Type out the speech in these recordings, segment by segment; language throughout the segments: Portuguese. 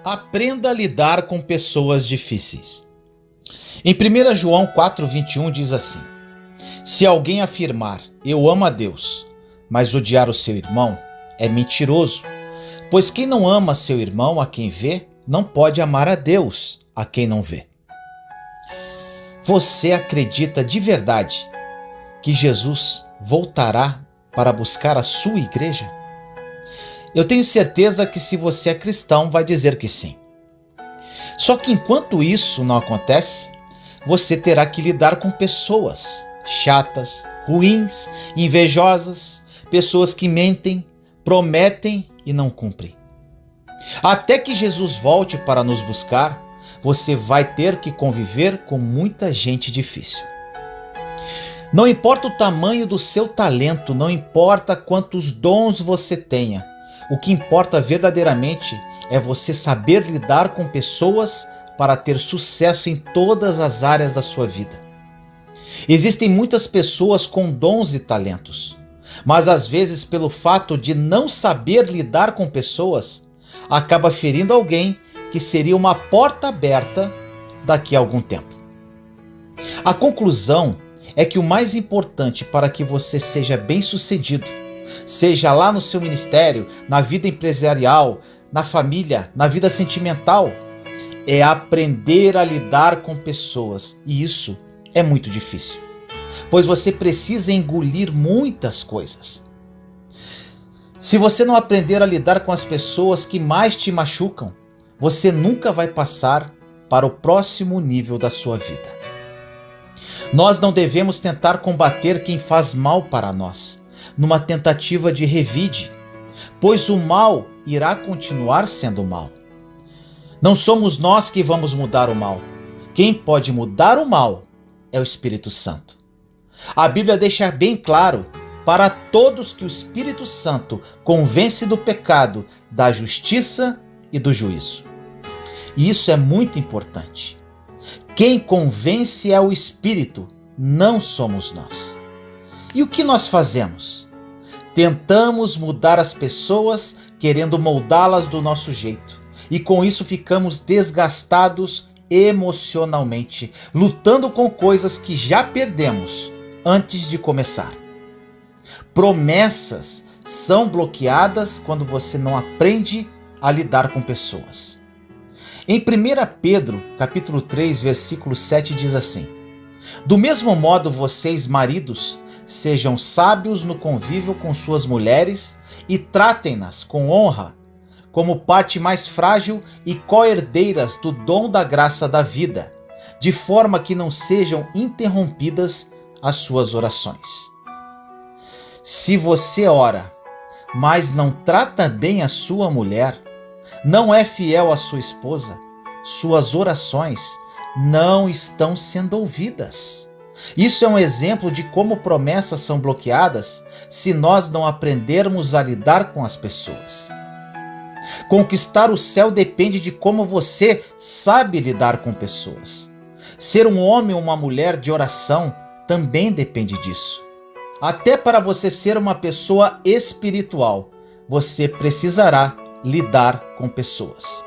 Aprenda a lidar com pessoas difíceis. Em 1 João 4,21 diz assim: Se alguém afirmar, eu amo a Deus, mas odiar o seu irmão, é mentiroso. Pois quem não ama seu irmão a quem vê, não pode amar a Deus a quem não vê. Você acredita de verdade que Jesus voltará para buscar a sua igreja? Eu tenho certeza que se você é cristão, vai dizer que sim. Só que enquanto isso não acontece, você terá que lidar com pessoas chatas, ruins, invejosas, pessoas que mentem, prometem e não cumprem. Até que Jesus volte para nos buscar, você vai ter que conviver com muita gente difícil. Não importa o tamanho do seu talento, não importa quantos dons você tenha, o que importa verdadeiramente é você saber lidar com pessoas para ter sucesso em todas as áreas da sua vida. Existem muitas pessoas com dons e talentos, mas às vezes pelo fato de não saber lidar com pessoas, acaba ferindo alguém que seria uma porta aberta daqui a algum tempo. A conclusão é que o mais importante para que você seja bem-sucedido, seja lá no seu ministério, na vida empresarial, na família, na vida sentimental, é aprender a lidar com pessoas. E isso é muito difícil, pois você precisa engolir muitas coisas. Se você não aprender a lidar com as pessoas que mais te machucam, você nunca vai passar para o próximo nível da sua vida. Nós não devemos tentar combater quem faz mal para nós, numa tentativa de revide, pois o mal irá continuar sendo mal. Não somos nós que vamos mudar o mal. Quem pode mudar o mal é o Espírito Santo. A Bíblia deixa bem claro para todos que o Espírito Santo convence do pecado, da justiça e do juízo. E isso é muito importante. Quem convence é o Espírito, não somos nós. E o que nós fazemos? Tentamos mudar as pessoas querendo moldá-las do nosso jeito. E com isso ficamos desgastados emocionalmente, lutando com coisas que já perdemos antes de começar. Promessas são bloqueadas quando você não aprende a lidar com pessoas. Em 1 Pedro, capítulo 3, versículo 7 diz assim: Do mesmo modo vocês, maridos, sejam sábios no convívio com suas mulheres e tratem-nas com honra, como parte mais frágil e co-herdeiras do dom da graça da vida, de forma que não sejam interrompidas as suas orações. Se você ora, mas não trata bem a sua mulher, não é fiel à sua esposa, suas orações não estão sendo ouvidas. Isso é um exemplo de como promessas são bloqueadas se nós não aprendermos a lidar com as pessoas. Conquistar o céu depende de como você sabe lidar com pessoas. Ser um homem ou uma mulher de oração também depende disso. Até para você ser uma pessoa espiritual, você precisará lidar com pessoas.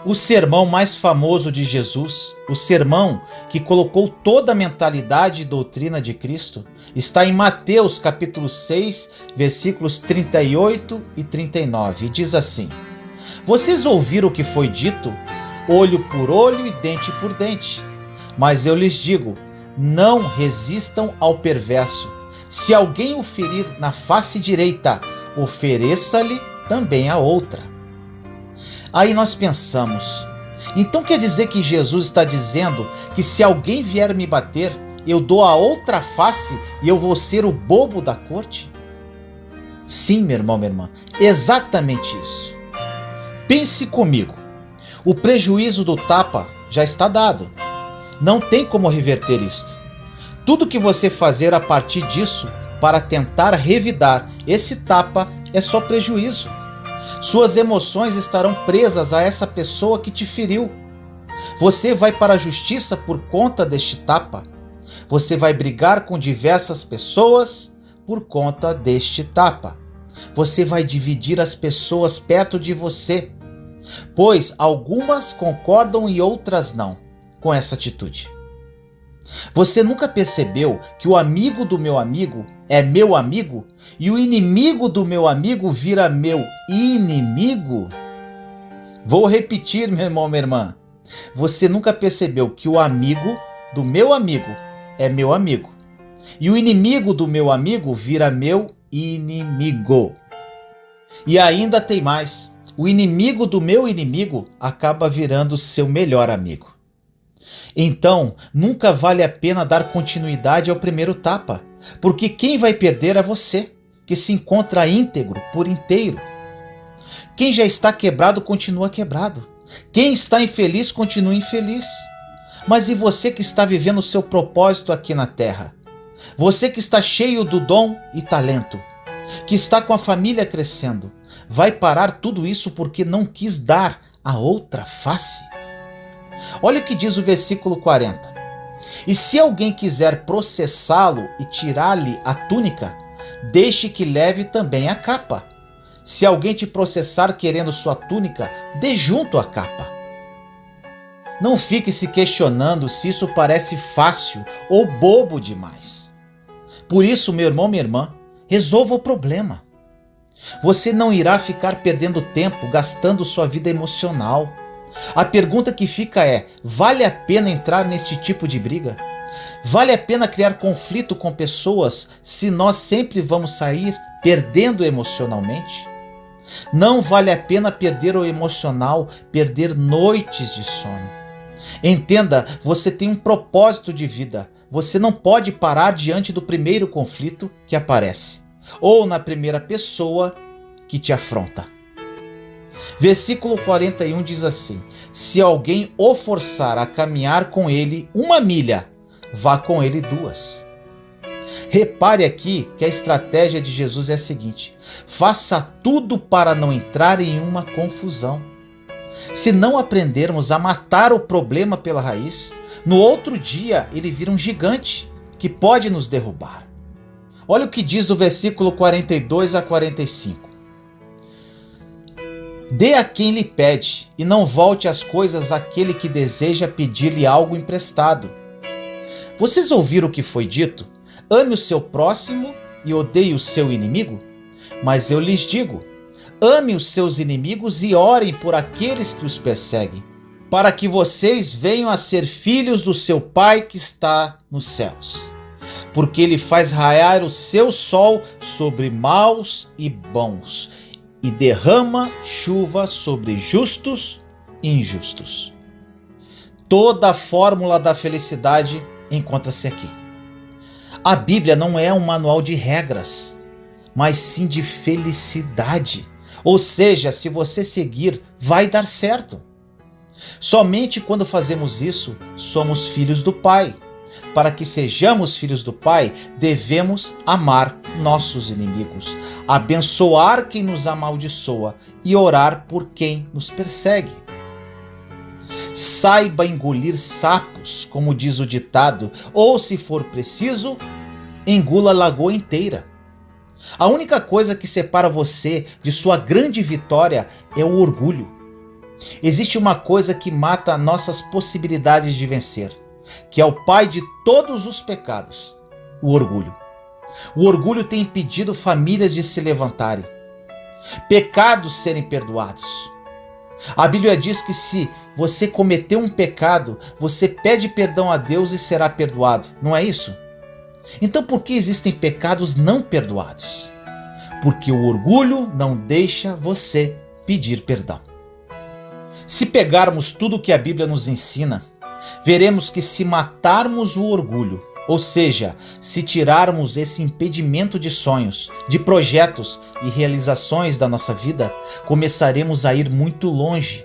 O sermão mais famoso de Jesus, o sermão que colocou toda a mentalidade e doutrina de Cristo, está em Mateus capítulo 6, versículos 38 e 39, e diz assim: Vocês ouviram o que foi dito, olho por olho e dente por dente. Mas eu lhes digo, não resistam ao perverso. Se alguém o ferir na face direita, ofereça-lhe também a outra. Aí nós pensamos, então quer dizer que Jesus está dizendo que se alguém vier me bater, eu dou a outra face e eu vou ser o bobo da corte? Sim, meu irmão, minha irmã, exatamente isso. Pense comigo, o prejuízo do tapa já está dado. Não tem como reverter isto. Tudo que você fazer a partir disso para tentar revidar esse tapa é só prejuízo. Suas emoções estarão presas a essa pessoa que te feriu. Você vai para a justiça por conta deste tapa. Você vai brigar com diversas pessoas por conta deste tapa. Você vai dividir as pessoas perto de você. pois algumas concordam e outras não com essa atitude. Você nunca percebeu que o amigo do meu amigo é meu amigo e o inimigo do meu amigo vira meu inimigo? Vou repetir, meu irmão, minha irmã. Você nunca percebeu que o amigo do meu amigo é meu amigo e o inimigo do meu amigo vira meu inimigo? E ainda tem mais. O inimigo do meu inimigo acaba virando seu melhor amigo. Então, nunca vale a pena dar continuidade ao primeiro tapa, porque quem vai perder é você, que se encontra íntegro por inteiro. Quem já está quebrado, continua quebrado. Quem está infeliz, continua infeliz. Mas e você que está vivendo o seu propósito aqui na terra? Você que está cheio do dom e talento, que está com a família crescendo, vai parar tudo isso porque não quis dar a outra face? Olha o que diz o versículo 40. E se alguém quiser processá-lo e tirar-lhe a túnica, deixe que leve também a capa. Se alguém te processar querendo sua túnica, dê junto a capa. Não fique se questionando se isso parece fácil ou bobo demais. Por isso, meu irmão, minha irmã, resolva o problema. Você não irá ficar perdendo tempo gastando sua vida emocional. A pergunta que fica é: vale a pena entrar neste tipo de briga? Vale a pena criar conflito com pessoas se nós sempre vamos sair perdendo emocionalmente? Não vale a pena perder o emocional, perder noites de sono. Entenda, você tem um propósito de vida. Você não pode parar diante do primeiro conflito que aparece, ou na primeira pessoa que te afronta. Versículo 41 diz assim: se alguém o forçar a caminhar com ele 1 milha, vá com ele 2. Repare aqui que a estratégia de Jesus é a seguinte: faça tudo para não entrar em uma confusão. Se não aprendermos a matar o problema pela raiz, no outro dia ele vira um gigante que pode nos derrubar. Olha o que diz do versículo 42 a 45. Dê a quem lhe pede, e não volte as coisas àquele que deseja pedir-lhe algo emprestado. Vocês ouviram o que foi dito? Ame o seu próximo e odeie o seu inimigo? Mas eu lhes digo, ame os seus inimigos e orem por aqueles que os perseguem, para que vocês venham a ser filhos do seu Pai que está nos céus. Porque ele faz raiar o seu sol sobre maus e bons, e derrama chuva sobre justos e injustos. Toda a fórmula da felicidade encontra-se aqui. A Bíblia não é um manual de regras, mas sim de felicidade. Ou seja, se você seguir, vai dar certo. Somente quando fazemos isso, somos filhos do Pai. Para que sejamos filhos do Pai, devemos amar nossos inimigos, abençoar quem nos amaldiçoa e orar por quem nos persegue. Saiba engolir sapos, como diz o ditado, ou, se for preciso, engula a lagoa inteira. A única coisa que separa você de sua grande vitória é o orgulho. Existe uma coisa que mata nossas possibilidades de vencer, que é o pai de todos os pecados: o orgulho. O orgulho tem impedido famílias de se levantarem, pecados serem perdoados. A Bíblia diz que se você cometeu um pecado, você pede perdão a Deus e será perdoado. Não é isso? Então por que existem pecados não perdoados? Porque o orgulho não deixa você pedir perdão. Se pegarmos tudo o que a Bíblia nos ensina, veremos que se matarmos o orgulho, ou seja, se tirarmos esse impedimento de sonhos, de projetos e realizações da nossa vida, começaremos a ir muito longe.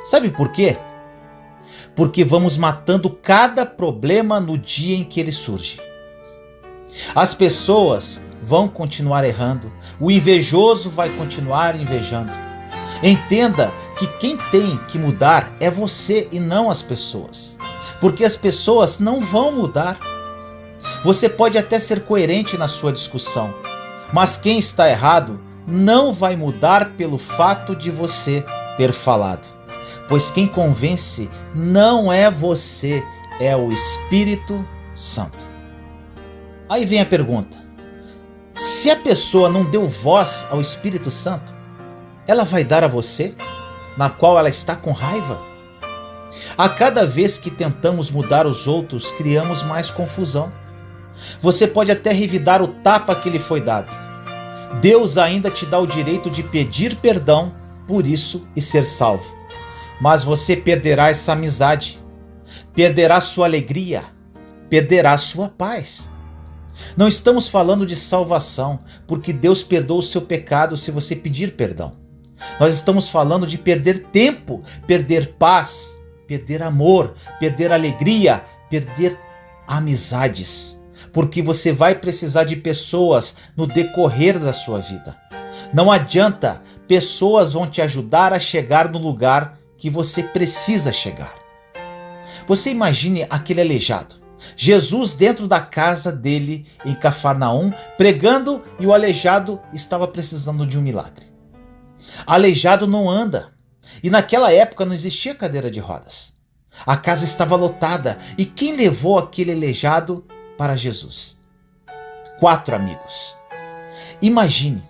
Sabe por quê? Porque vamos matando cada problema no dia em que ele surge. As pessoas vão continuar errando, o invejoso vai continuar invejando. Entenda que quem tem que mudar é você e não as pessoas, porque as pessoas não vão mudar. Você pode até ser coerente na sua discussão, mas quem está errado não vai mudar pelo fato de você ter falado, pois quem convence não é você, é o Espírito Santo. Aí vem a pergunta: se a pessoa não deu voz ao Espírito Santo, ela vai dar a você, na qual ela está com raiva? A cada vez que tentamos mudar os outros, criamos mais confusão. Você pode até revidar o tapa que lhe foi dado. Deus ainda te dá o direito de pedir perdão por isso e ser salvo. Mas você perderá essa amizade, perderá sua alegria, perderá sua paz. Não estamos falando de salvação, porque Deus perdoa o seu pecado se você pedir perdão. Nós estamos falando de perder tempo, perder paz, perder amor, perder alegria, perder amizades, porque você vai precisar de pessoas no decorrer da sua vida. Não adianta, pessoas vão te ajudar a chegar no lugar que você precisa chegar. Você imagine aquele aleijado, Jesus dentro da casa dele em Cafarnaum, pregando, e o aleijado estava precisando de um milagre. Aleijado não anda, e naquela época não existia cadeira de rodas. A casa estava lotada, e quem levou aquele aleijado para Jesus? 4 amigos. Imagine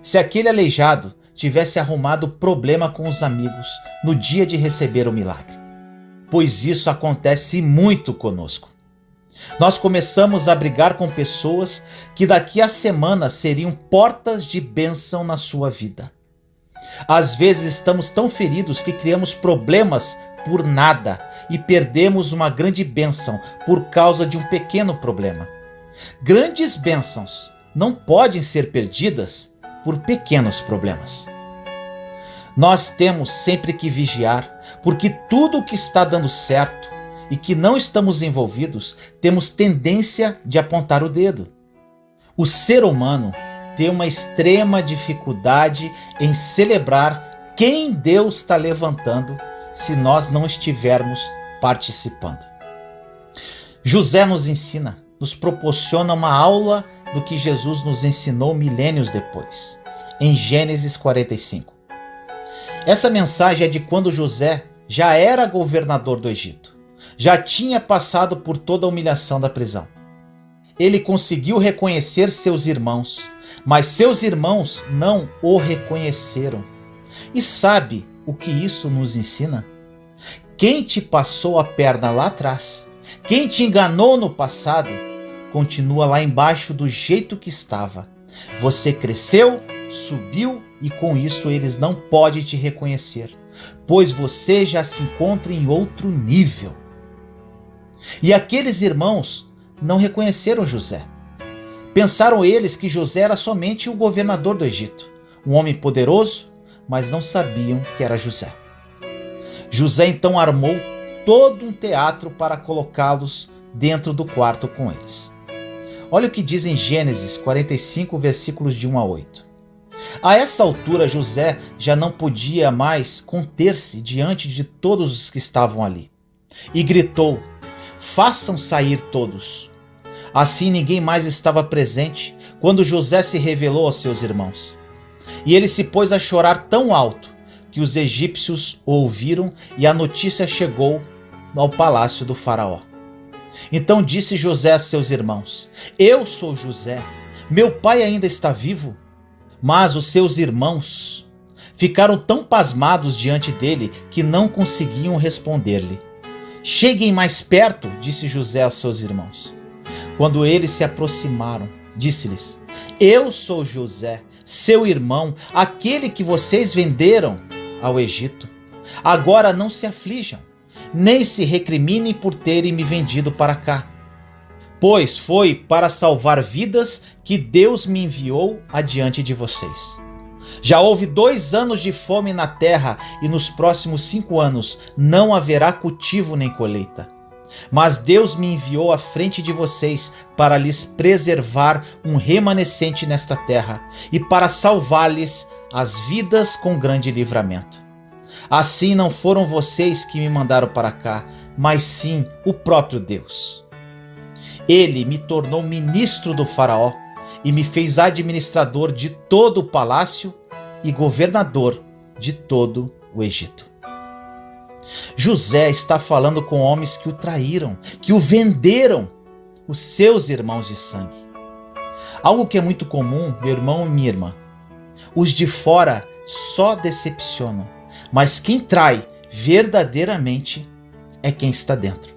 se aquele aleijado tivesse arrumado problema com os amigos no dia de receber o milagre, pois isso acontece muito conosco. Nós começamos a brigar com pessoas que daqui a semana seriam portas de bênção na sua vida. Às vezes estamos tão feridos que criamos problemas por nada e perdemos uma grande bênção por causa de um pequeno problema. Grandes bênçãos não podem ser perdidas por pequenos problemas. Nós temos sempre que vigiar, porque tudo o que está dando certo e que não estamos envolvidos, temos tendência de apontar o dedo. O ser humano tem uma extrema dificuldade em celebrar quem Deus está levantando se nós não estivermos participando. José nos ensina, nos proporciona uma aula do que Jesus nos ensinou milênios depois, em Gênesis 45. Essa mensagem é de quando José já era governador do Egito. Já tinha passado por toda a humilhação da prisão. Ele conseguiu reconhecer seus irmãos, mas seus irmãos não o reconheceram. E sabe o que isso nos ensina? Quem te passou a perna lá atrás, quem te enganou no passado, continua lá embaixo do jeito que estava. Você cresceu, subiu e com isso eles não podem te reconhecer, pois você já se encontra em outro nível. E aqueles irmãos não reconheceram José. Pensaram eles que José era somente o governador do Egito, um homem poderoso, mas não sabiam que era José. José então armou todo um teatro para colocá-los dentro do quarto com eles. Olha o que diz em Gênesis 45, versículos de 1 a 8. A essa altura José já não podia mais conter-se diante de todos os que estavam ali, e gritou: façam sair todos. Assim ninguém mais estava presente quando José se revelou aos seus irmãos. E ele se pôs a chorar tão alto que os egípcios o ouviram e a notícia chegou ao palácio do faraó. Então disse José a seus irmãos: eu sou José, meu pai ainda está vivo? Mas os seus irmãos ficaram tão pasmados diante dele que não conseguiam responder-lhe. Cheguem mais perto, disse José aos seus irmãos. Quando eles se aproximaram, disse-lhes: eu sou José, seu irmão, aquele que vocês venderam ao Egito. Agora não se aflijam, nem se recriminem por terem me vendido para cá, pois foi para salvar vidas que Deus me enviou adiante de vocês. Já houve 2 anos de fome na terra e nos próximos 5 anos não haverá cultivo nem colheita. Mas Deus me enviou à frente de vocês para lhes preservar um remanescente nesta terra e para salvar-lhes as vidas com grande livramento. Assim não foram vocês que me mandaram para cá, mas sim o próprio Deus. Ele me tornou ministro do faraó e me fez administrador de todo o palácio e governador de todo o Egito. José está falando com homens que o traíram, que o venderam, os seus irmãos de sangue. Algo que é muito comum, meu irmão e minha irmã. Os de fora só decepcionam, mas quem trai verdadeiramente é quem está dentro.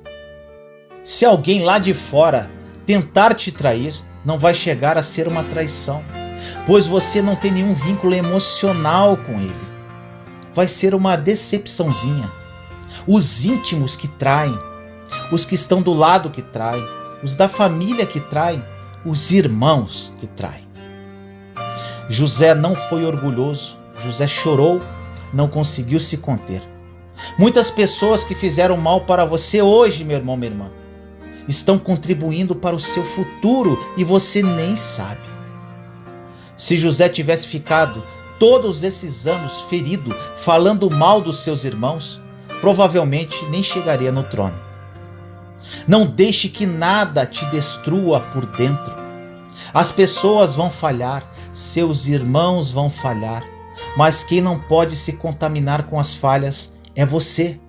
Se alguém lá de fora tentar te trair, não vai chegar a ser uma traição, pois você não tem nenhum vínculo emocional com ele. Vai ser uma decepçãozinha. Os íntimos que traem, os que estão do lado que traem, os da família que traem, os irmãos que traem. José não foi orgulhoso, José chorou, não conseguiu se conter. Muitas pessoas que fizeram mal para você hoje, meu irmão, minha irmã, estão contribuindo para o seu futuro e você nem sabe. Se José tivesse ficado todos esses anos ferido, falando mal dos seus irmãos, provavelmente nem chegaria no trono. Não deixe que nada te destrua por dentro. As pessoas vão falhar, seus irmãos vão falhar, mas quem não pode se contaminar com as falhas é você.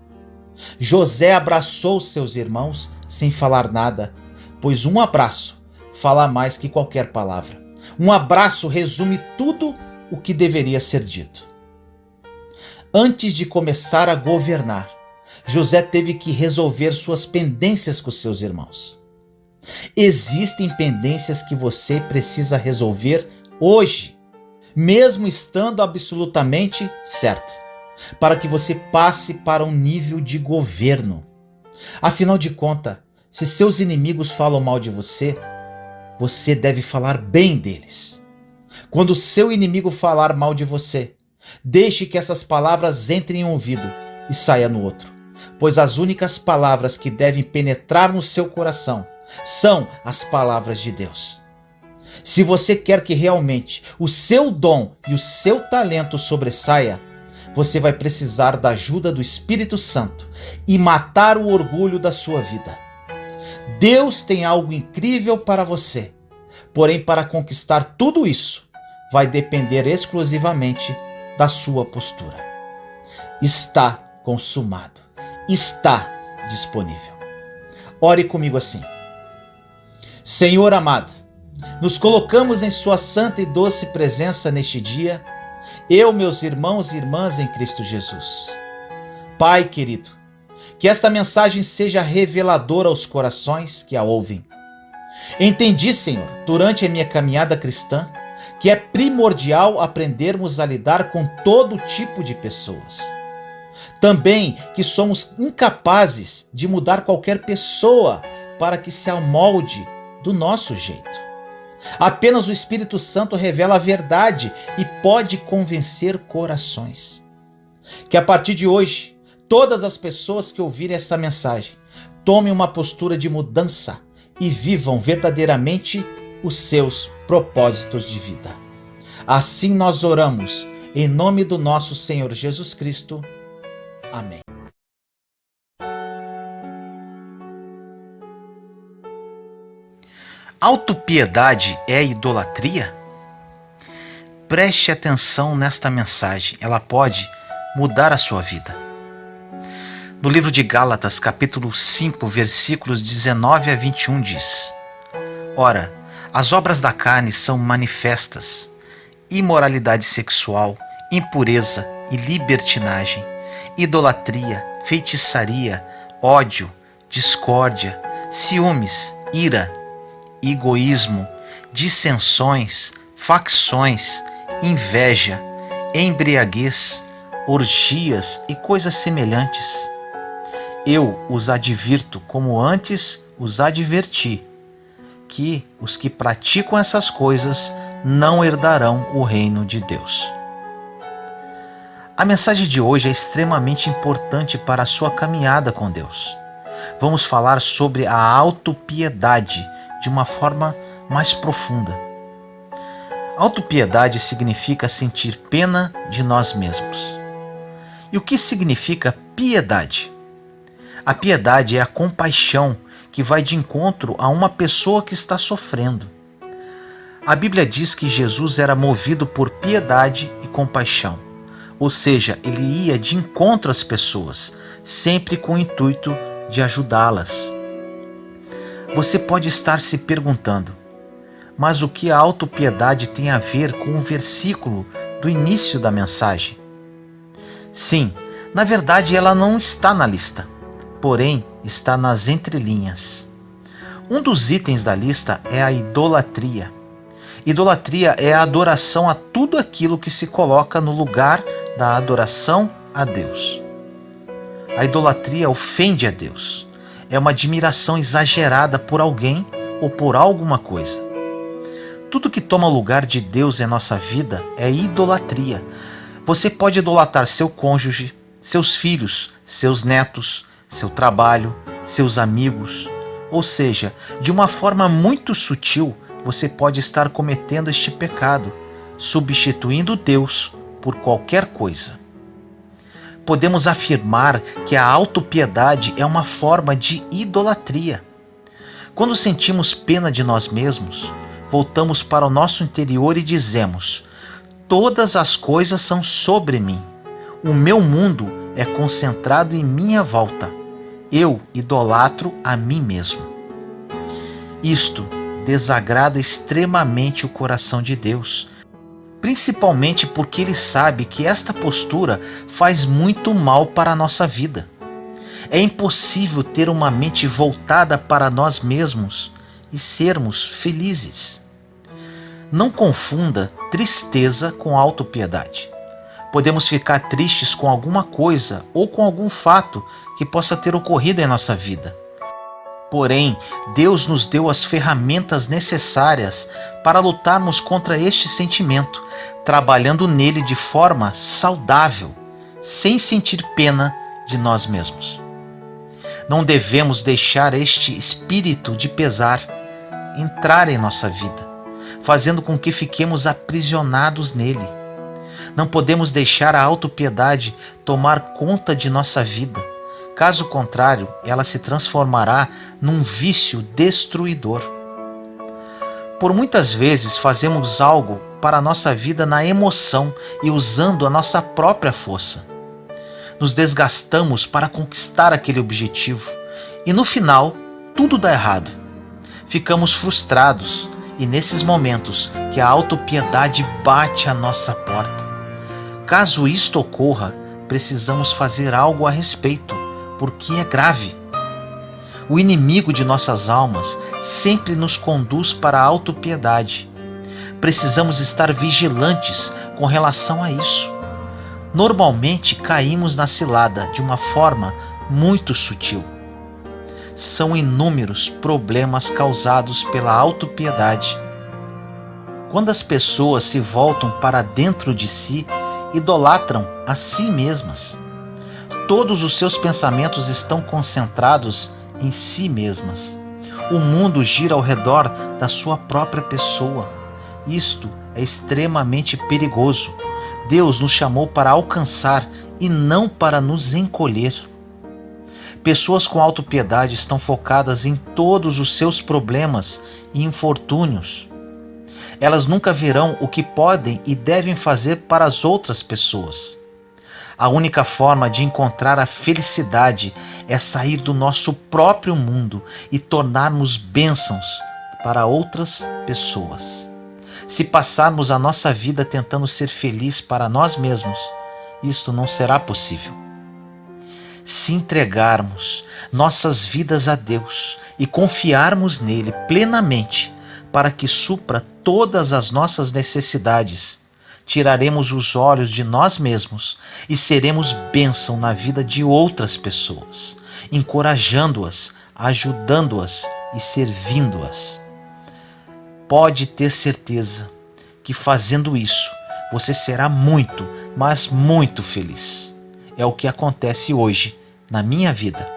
José abraçou seus irmãos sem falar nada, pois um abraço fala mais que qualquer palavra. Um abraço resume tudo o que deveria ser dito. Antes de começar a governar, José teve que resolver suas pendências com seus irmãos. Existem pendências que você precisa resolver hoje, mesmo estando absolutamente certo, para que você passe para um nível de governo. Afinal de contas, se seus inimigos falam mal de você, você deve falar bem deles. Quando seu inimigo falar mal de você, deixe que essas palavras entrem em um ouvido e saiam no outro, pois as únicas palavras que devem penetrar no seu coração são as palavras de Deus. Se você quer que realmente o seu dom e o seu talento sobressaia, você vai precisar da ajuda do Espírito Santo e matar o orgulho da sua vida. Deus tem algo incrível para você, porém para conquistar tudo isso, vai depender exclusivamente da sua postura. Está consumado, está disponível. Ore comigo assim. Senhor amado, nos colocamos em sua santa e doce presença neste dia, eu, meus irmãos e irmãs em Cristo Jesus. Pai querido, que esta mensagem seja reveladora aos corações que a ouvem. Entendi, Senhor, durante a minha caminhada cristã, que é primordial aprendermos a lidar com todo tipo de pessoas. Também que somos incapazes de mudar qualquer pessoa para que se amolde do nosso jeito. Apenas o Espírito Santo revela a verdade e pode convencer corações. Que a partir de hoje, todas as pessoas que ouvirem essa mensagem tomem uma postura de mudança e vivam verdadeiramente os seus propósitos de vida. Assim nós oramos, em nome do nosso Senhor Jesus Cristo. Amém. Autopiedade é idolatria? Preste atenção nesta mensagem, ela pode mudar a sua vida. No livro de Gálatas, capítulo 5, versículos 19 a 21 diz: Ora, as obras da carne são manifestas: imoralidade sexual, impureza e libertinagem, idolatria, feitiçaria, ódio, discórdia, ciúmes, ira, egoísmo, dissensões, facções, inveja, embriaguez, orgias e coisas semelhantes. Eu os advirto, como antes os adverti, que os que praticam essas coisas não herdarão o reino de Deus. A mensagem de hoje é extremamente importante para a sua caminhada com Deus. Vamos falar sobre a autopiedade de uma forma mais profunda. Autopiedade significa sentir pena de nós mesmos. E o que significa piedade? A piedade é a compaixão que vai de encontro a uma pessoa que está sofrendo. A Bíblia diz que Jesus era movido por piedade e compaixão. Ou seja, ele ia de encontro às pessoas, sempre com o intuito de ajudá-las. Você pode estar se perguntando, mas o que a autopiedade tem a ver com o versículo do início da mensagem? Sim, na verdade ela não está na lista, porém está nas entrelinhas. Um dos itens da lista é a idolatria. Idolatria é a adoração a tudo aquilo que se coloca no lugar da adoração a Deus. A idolatria ofende a Deus. É uma admiração exagerada por alguém ou por alguma coisa. Tudo que toma o lugar de Deus em nossa vida é idolatria. Você pode idolatrar seu cônjuge, seus filhos, seus netos, seu trabalho, seus amigos. Ou seja, de uma forma muito sutil, você pode estar cometendo este pecado, substituindo Deus por qualquer coisa. Podemos afirmar que a autopiedade é uma forma de idolatria. Quando sentimos pena de nós mesmos, voltamos para o nosso interior e dizemos: todas as coisas são sobre mim. O meu mundo é concentrado em minha volta. Eu idolatro a mim mesmo. Isto desagrada extremamente o coração de Deus, principalmente porque Ele sabe que esta postura faz muito mal para a nossa vida. É impossível ter uma mente voltada para nós mesmos e sermos felizes. Não confunda tristeza com autopiedade. Podemos ficar tristes com alguma coisa ou com algum fato que possa ter ocorrido em nossa vida. Porém, Deus nos deu as ferramentas necessárias para lutarmos contra este sentimento, trabalhando nele de forma saudável, sem sentir pena de nós mesmos. Não devemos deixar este espírito de pesar entrar em nossa vida, fazendo com que fiquemos aprisionados nele. Não podemos deixar a autopiedade tomar conta de nossa vida. Caso contrário, ela se transformará num vício destruidor. Por muitas vezes fazemos algo para a nossa vida na emoção e usando a nossa própria força. Nos desgastamos para conquistar aquele objetivo e no final tudo dá errado. Ficamos frustrados e nesses momentos que a autopiedade bate à nossa porta. Caso isto ocorra, precisamos fazer algo a respeito, porque é grave. O inimigo de nossas almas sempre nos conduz para a autopiedade. Precisamos estar vigilantes com relação a isso. Normalmente caímos na cilada de uma forma muito sutil. São inúmeros problemas causados pela autopiedade. Quando as pessoas se voltam para dentro de si, idolatram a si mesmas. Todos os seus pensamentos estão concentrados em si mesmas. O mundo gira ao redor da sua própria pessoa. Isto é extremamente perigoso. Deus nos chamou para alcançar e não para nos encolher. Pessoas com autopiedade estão focadas em todos os seus problemas e infortúnios. Elas nunca verão o que podem e devem fazer para as outras pessoas. A única forma de encontrar a felicidade é sair do nosso próprio mundo e tornarmos bênçãos para outras pessoas. Se passarmos a nossa vida tentando ser feliz para nós mesmos, isto não será possível. Se entregarmos nossas vidas a Deus e confiarmos nele plenamente para que supra todas as nossas necessidades, tiraremos os olhos de nós mesmos e seremos bênção na vida de outras pessoas, encorajando-as, ajudando-as e servindo-as. Pode ter certeza que fazendo isso, você será muito, mas muito feliz. É o que acontece hoje na minha vida.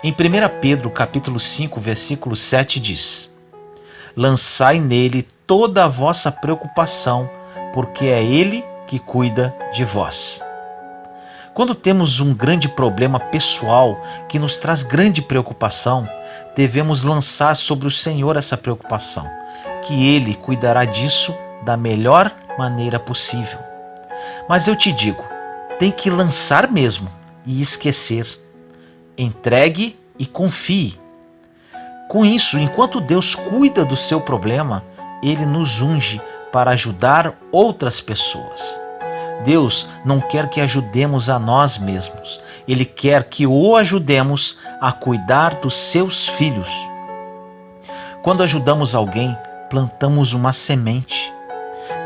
Em 1 Pedro capítulo 5, versículo 7 diz: lançai nele toda a vossa preocupação, porque é Ele que cuida de vós. Quando temos um grande problema pessoal que nos traz grande preocupação, devemos lançar sobre o Senhor essa preocupação, que Ele cuidará disso da melhor maneira possível. Mas eu te digo, tem que lançar mesmo e esquecer. Entregue e confie. Com isso, enquanto Deus cuida do seu problema, Ele nos unge para ajudar outras pessoas. Deus não quer que ajudemos a nós mesmos. Ele quer que o ajudemos a cuidar dos seus filhos. Quando ajudamos alguém, plantamos uma semente.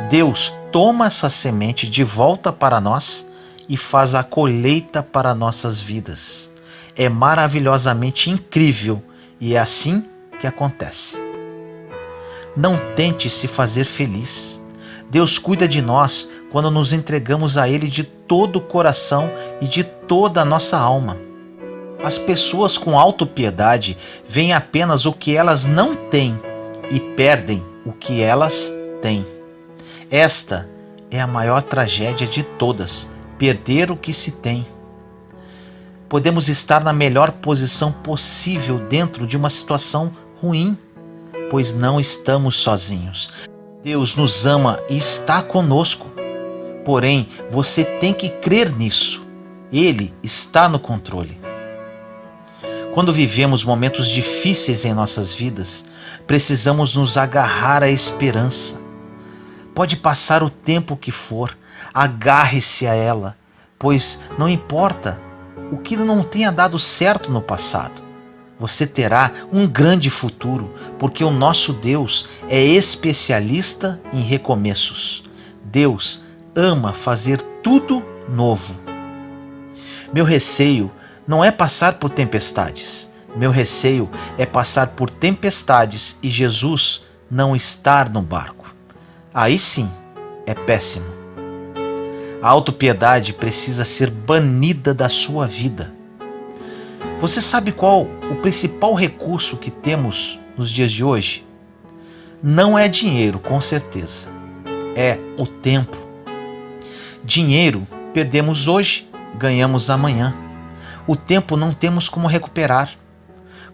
Deus toma essa semente de volta para nós e faz a colheita para nossas vidas. É maravilhosamente incrível e é assim que acontece. Não tente se fazer feliz. Deus cuida de nós quando nos entregamos a Ele de todo o coração e de toda a nossa alma. As pessoas com autopiedade veem apenas o que elas não têm e perdem o que elas têm. Esta é a maior tragédia de todas, perder o que se tem. Podemos estar na melhor posição possível dentro de uma situação ruim, pois não estamos sozinhos. Deus nos ama e está conosco. Porém, você tem que crer nisso. Ele está no controle. Quando vivemos momentos difíceis em nossas vidas, precisamos nos agarrar à esperança. Pode passar o tempo que for, agarre-se a ela, pois não importa o que não tenha dado certo no passado. Você terá um grande futuro, porque o nosso Deus é especialista em recomeços. Deus ama fazer tudo novo. Meu receio não é passar por tempestades. Meu receio é passar por tempestades e Jesus não estar no barco. Aí sim, é péssimo. A autopiedade precisa ser banida da sua vida. Você sabe qual o principal recurso que temos nos dias de hoje? Não é dinheiro, com certeza. É o tempo. Dinheiro perdemos hoje, ganhamos amanhã. O tempo não temos como recuperar.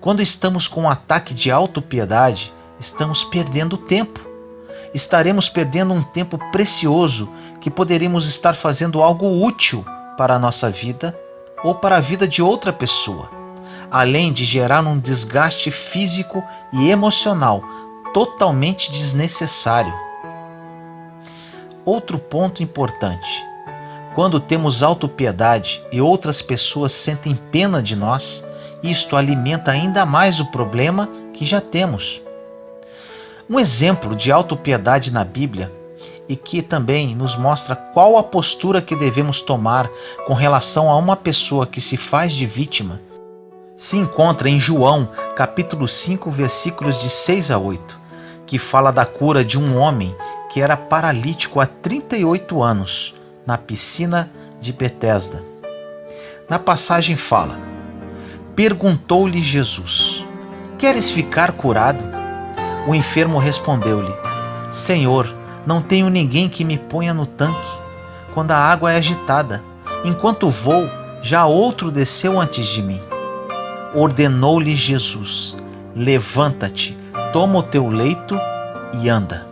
Quando estamos com um ataque de autopiedade, estamos perdendo tempo. Estaremos perdendo um tempo precioso que poderíamos estar fazendo algo útil para a nossa vida ou para a vida de outra pessoa, além de gerar um desgaste físico e emocional totalmente desnecessário. Outro ponto importante: quando temos autopiedade e outras pessoas sentem pena de nós, isto alimenta ainda mais o problema que já temos. Um exemplo de autopiedade na Bíblia e que também nos mostra qual a postura que devemos tomar com relação a uma pessoa que se faz de vítima, se encontra em João, capítulo 5, versículos de 6 a 8, que fala da cura de um homem que era paralítico há 38 anos, na piscina de Betesda. Na passagem fala: perguntou-lhe Jesus: queres ficar curado? O enfermo respondeu-lhe: Senhor, não tenho ninguém que me ponha no tanque quando a água é agitada. Enquanto vou, já outro desceu antes de mim. Ordenou-lhe Jesus: levanta-te, toma o teu leito e anda.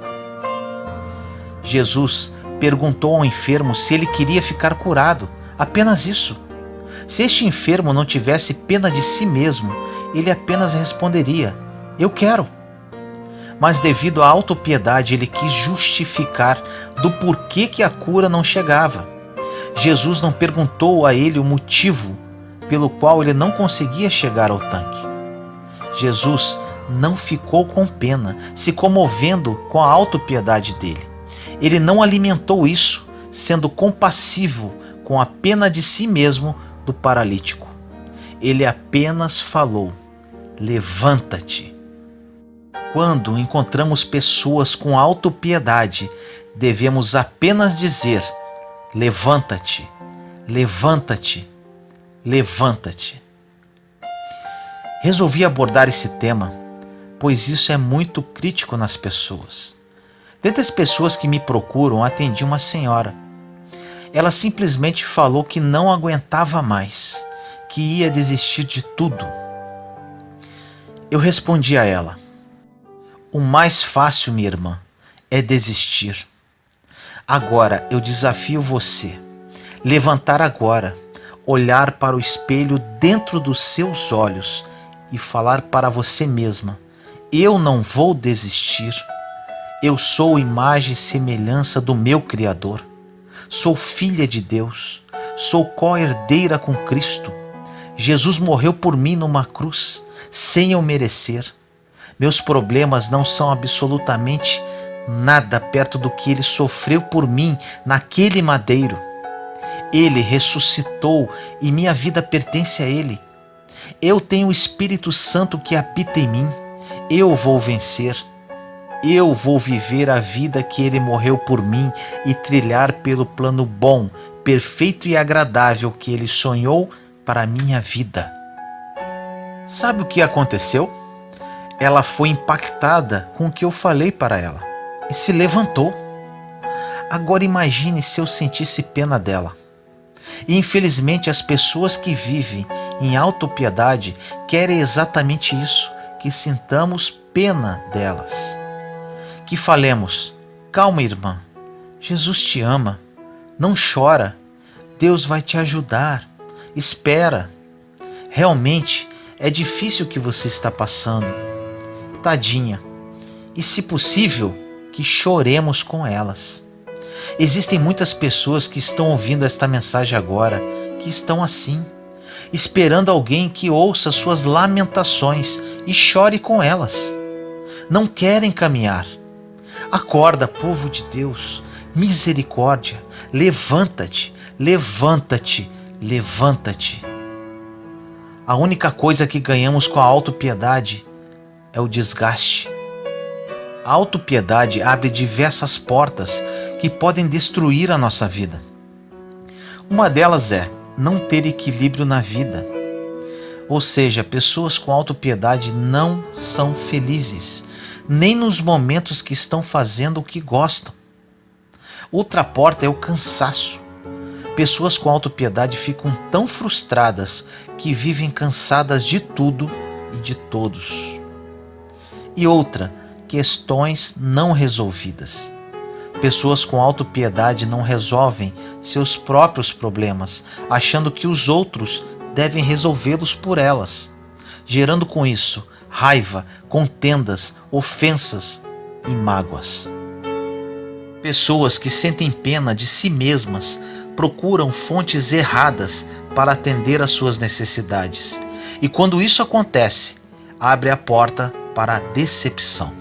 Jesus perguntou ao enfermo se ele queria ficar curado, apenas isso. Se este enfermo não tivesse pena de si mesmo, ele apenas responderia: eu quero. Mas devido à autopiedade, ele quis justificar do porquê que a cura não chegava. Jesus não perguntou a ele o motivo pelo qual ele não conseguia chegar ao tanque. Jesus não ficou com pena, se comovendo com a autopiedade dele. Ele não alimentou isso, sendo compassivo com a pena de si mesmo do paralítico. Ele apenas falou: levanta-te. Quando encontramos pessoas com autopiedade, devemos apenas dizer: levanta-te, levanta-te, levanta-te. Resolvi abordar esse tema, pois isso é muito crítico nas pessoas. Dentre as pessoas que me procuram, atendi uma senhora. Ela simplesmente falou que não aguentava mais, que ia desistir de tudo. Eu respondi a ela: o mais fácil, minha irmã, é desistir. Agora eu desafio você, levantar agora, olhar para o espelho dentro dos seus olhos e falar para você mesma: eu não vou desistir. Eu sou imagem e semelhança do meu Criador. Sou filha de Deus. Sou co-herdeira com Cristo. Jesus morreu por mim numa cruz, sem eu merecer. Meus problemas não são absolutamente nada perto do que Ele sofreu por mim naquele madeiro. Ele ressuscitou e minha vida pertence a Ele. Eu tenho o Espírito Santo que habita em mim. Eu vou vencer. Eu vou viver a vida que Ele morreu por mim e trilhar pelo plano bom, perfeito e agradável que Ele sonhou para a minha vida. Sabe o que aconteceu? Ela foi impactada com o que eu falei para ela e se levantou. Agora imagine se eu sentisse pena dela. E infelizmente as pessoas que vivem em autopiedade querem exatamente isso, que sintamos pena delas. Que falemos: calma, irmã, Jesus te ama, não chora, Deus vai te ajudar, espera. Realmente é difícil o que você está passando, tadinha, e se possível, que choremos com elas. Existem muitas pessoas que estão ouvindo esta mensagem agora, que estão assim, esperando alguém que ouça suas lamentações e chore com elas. Não querem caminhar. Acorda, povo de Deus, misericórdia, levanta-te, levanta-te, levanta-te. A única coisa que ganhamos com a autopiedade é o desgaste. A autopiedade abre diversas portas que podem destruir a nossa vida. Uma delas é não ter equilíbrio na vida. Ou seja, pessoas com autopiedade não são felizes, nem nos momentos que estão fazendo o que gostam. Outra porta é o cansaço. Pessoas com autopiedade ficam tão frustradas que vivem cansadas de tudo e de todos. E outra, questões não resolvidas. Pessoas com autopiedade não resolvem seus próprios problemas, achando que os outros devem resolvê-los por elas, gerando com isso raiva, contendas, ofensas e mágoas. Pessoas que sentem pena de si mesmas procuram fontes erradas para atender às suas necessidades. E quando isso acontece, abre a porta para a decepção.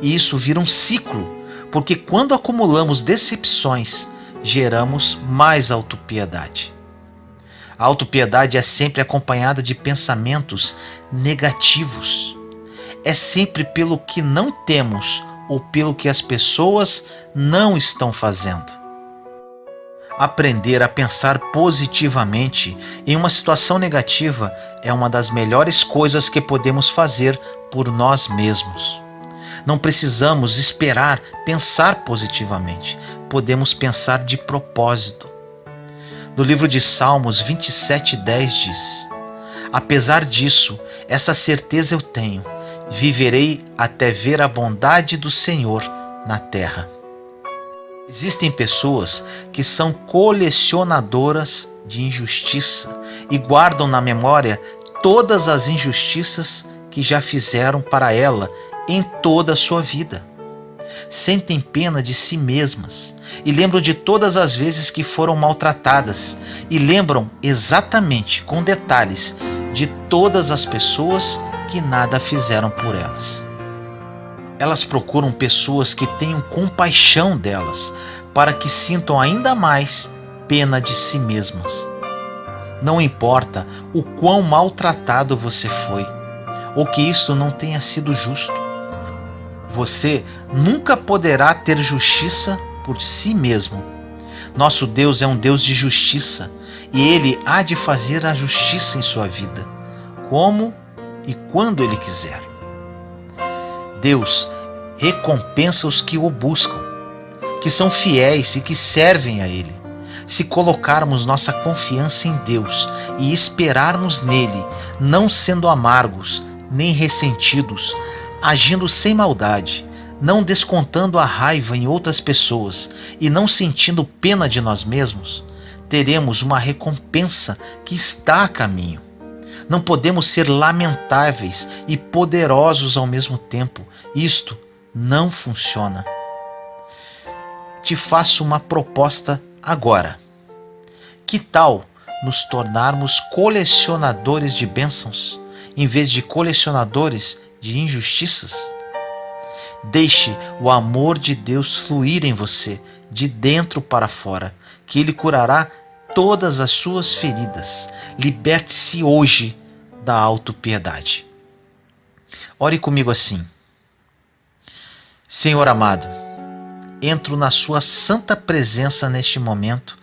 E isso vira um ciclo, porque quando acumulamos decepções, geramos mais autopiedade. A autopiedade é sempre acompanhada de pensamentos negativos. É sempre pelo que não temos ou pelo que as pessoas não estão fazendo. Aprender a pensar positivamente em uma situação negativa é uma das melhores coisas que podemos fazer por nós mesmos. Não precisamos esperar pensar positivamente, podemos pensar de propósito. No livro de Salmos 27:10 diz: apesar disso, essa certeza eu tenho, viverei até ver a bondade do Senhor na terra. Existem pessoas que são colecionadoras de injustiça e guardam na memória todas as injustiças que já fizeram para ela em toda a sua vida. Sentem pena de si mesmas e lembram de todas as vezes que foram maltratadas e lembram exatamente, com detalhes, de todas as pessoas que nada fizeram por elas. Elas procuram pessoas que tenham compaixão delas, para que sintam ainda mais pena de si mesmas. Não importa o quão maltratado você foi, ou que isto não tenha sido justo. Você nunca poderá ter justiça por si mesmo. Nosso Deus é um Deus de justiça, e Ele há de fazer a justiça em sua vida, como e quando Ele quiser. Deus recompensa os que o buscam, que são fiéis e que servem a Ele. Se colocarmos nossa confiança em Deus e esperarmos nele, não sendo amargos nem ressentidos, agindo sem maldade, não descontando a raiva em outras pessoas e não sentindo pena de nós mesmos, teremos uma recompensa que está a caminho. Não podemos ser lamentáveis e poderosos ao mesmo tempo. Isto não funciona. Te faço uma proposta agora. Que tal nos tornarmos colecionadores de bênçãos, em vez de colecionadores de injustiças? Deixe o amor de Deus fluir em você, de dentro para fora, que Ele curará todas as suas feridas. Liberte-se hoje da autopiedade. Ore comigo assim. Senhor amado, entro na sua santa presença neste momento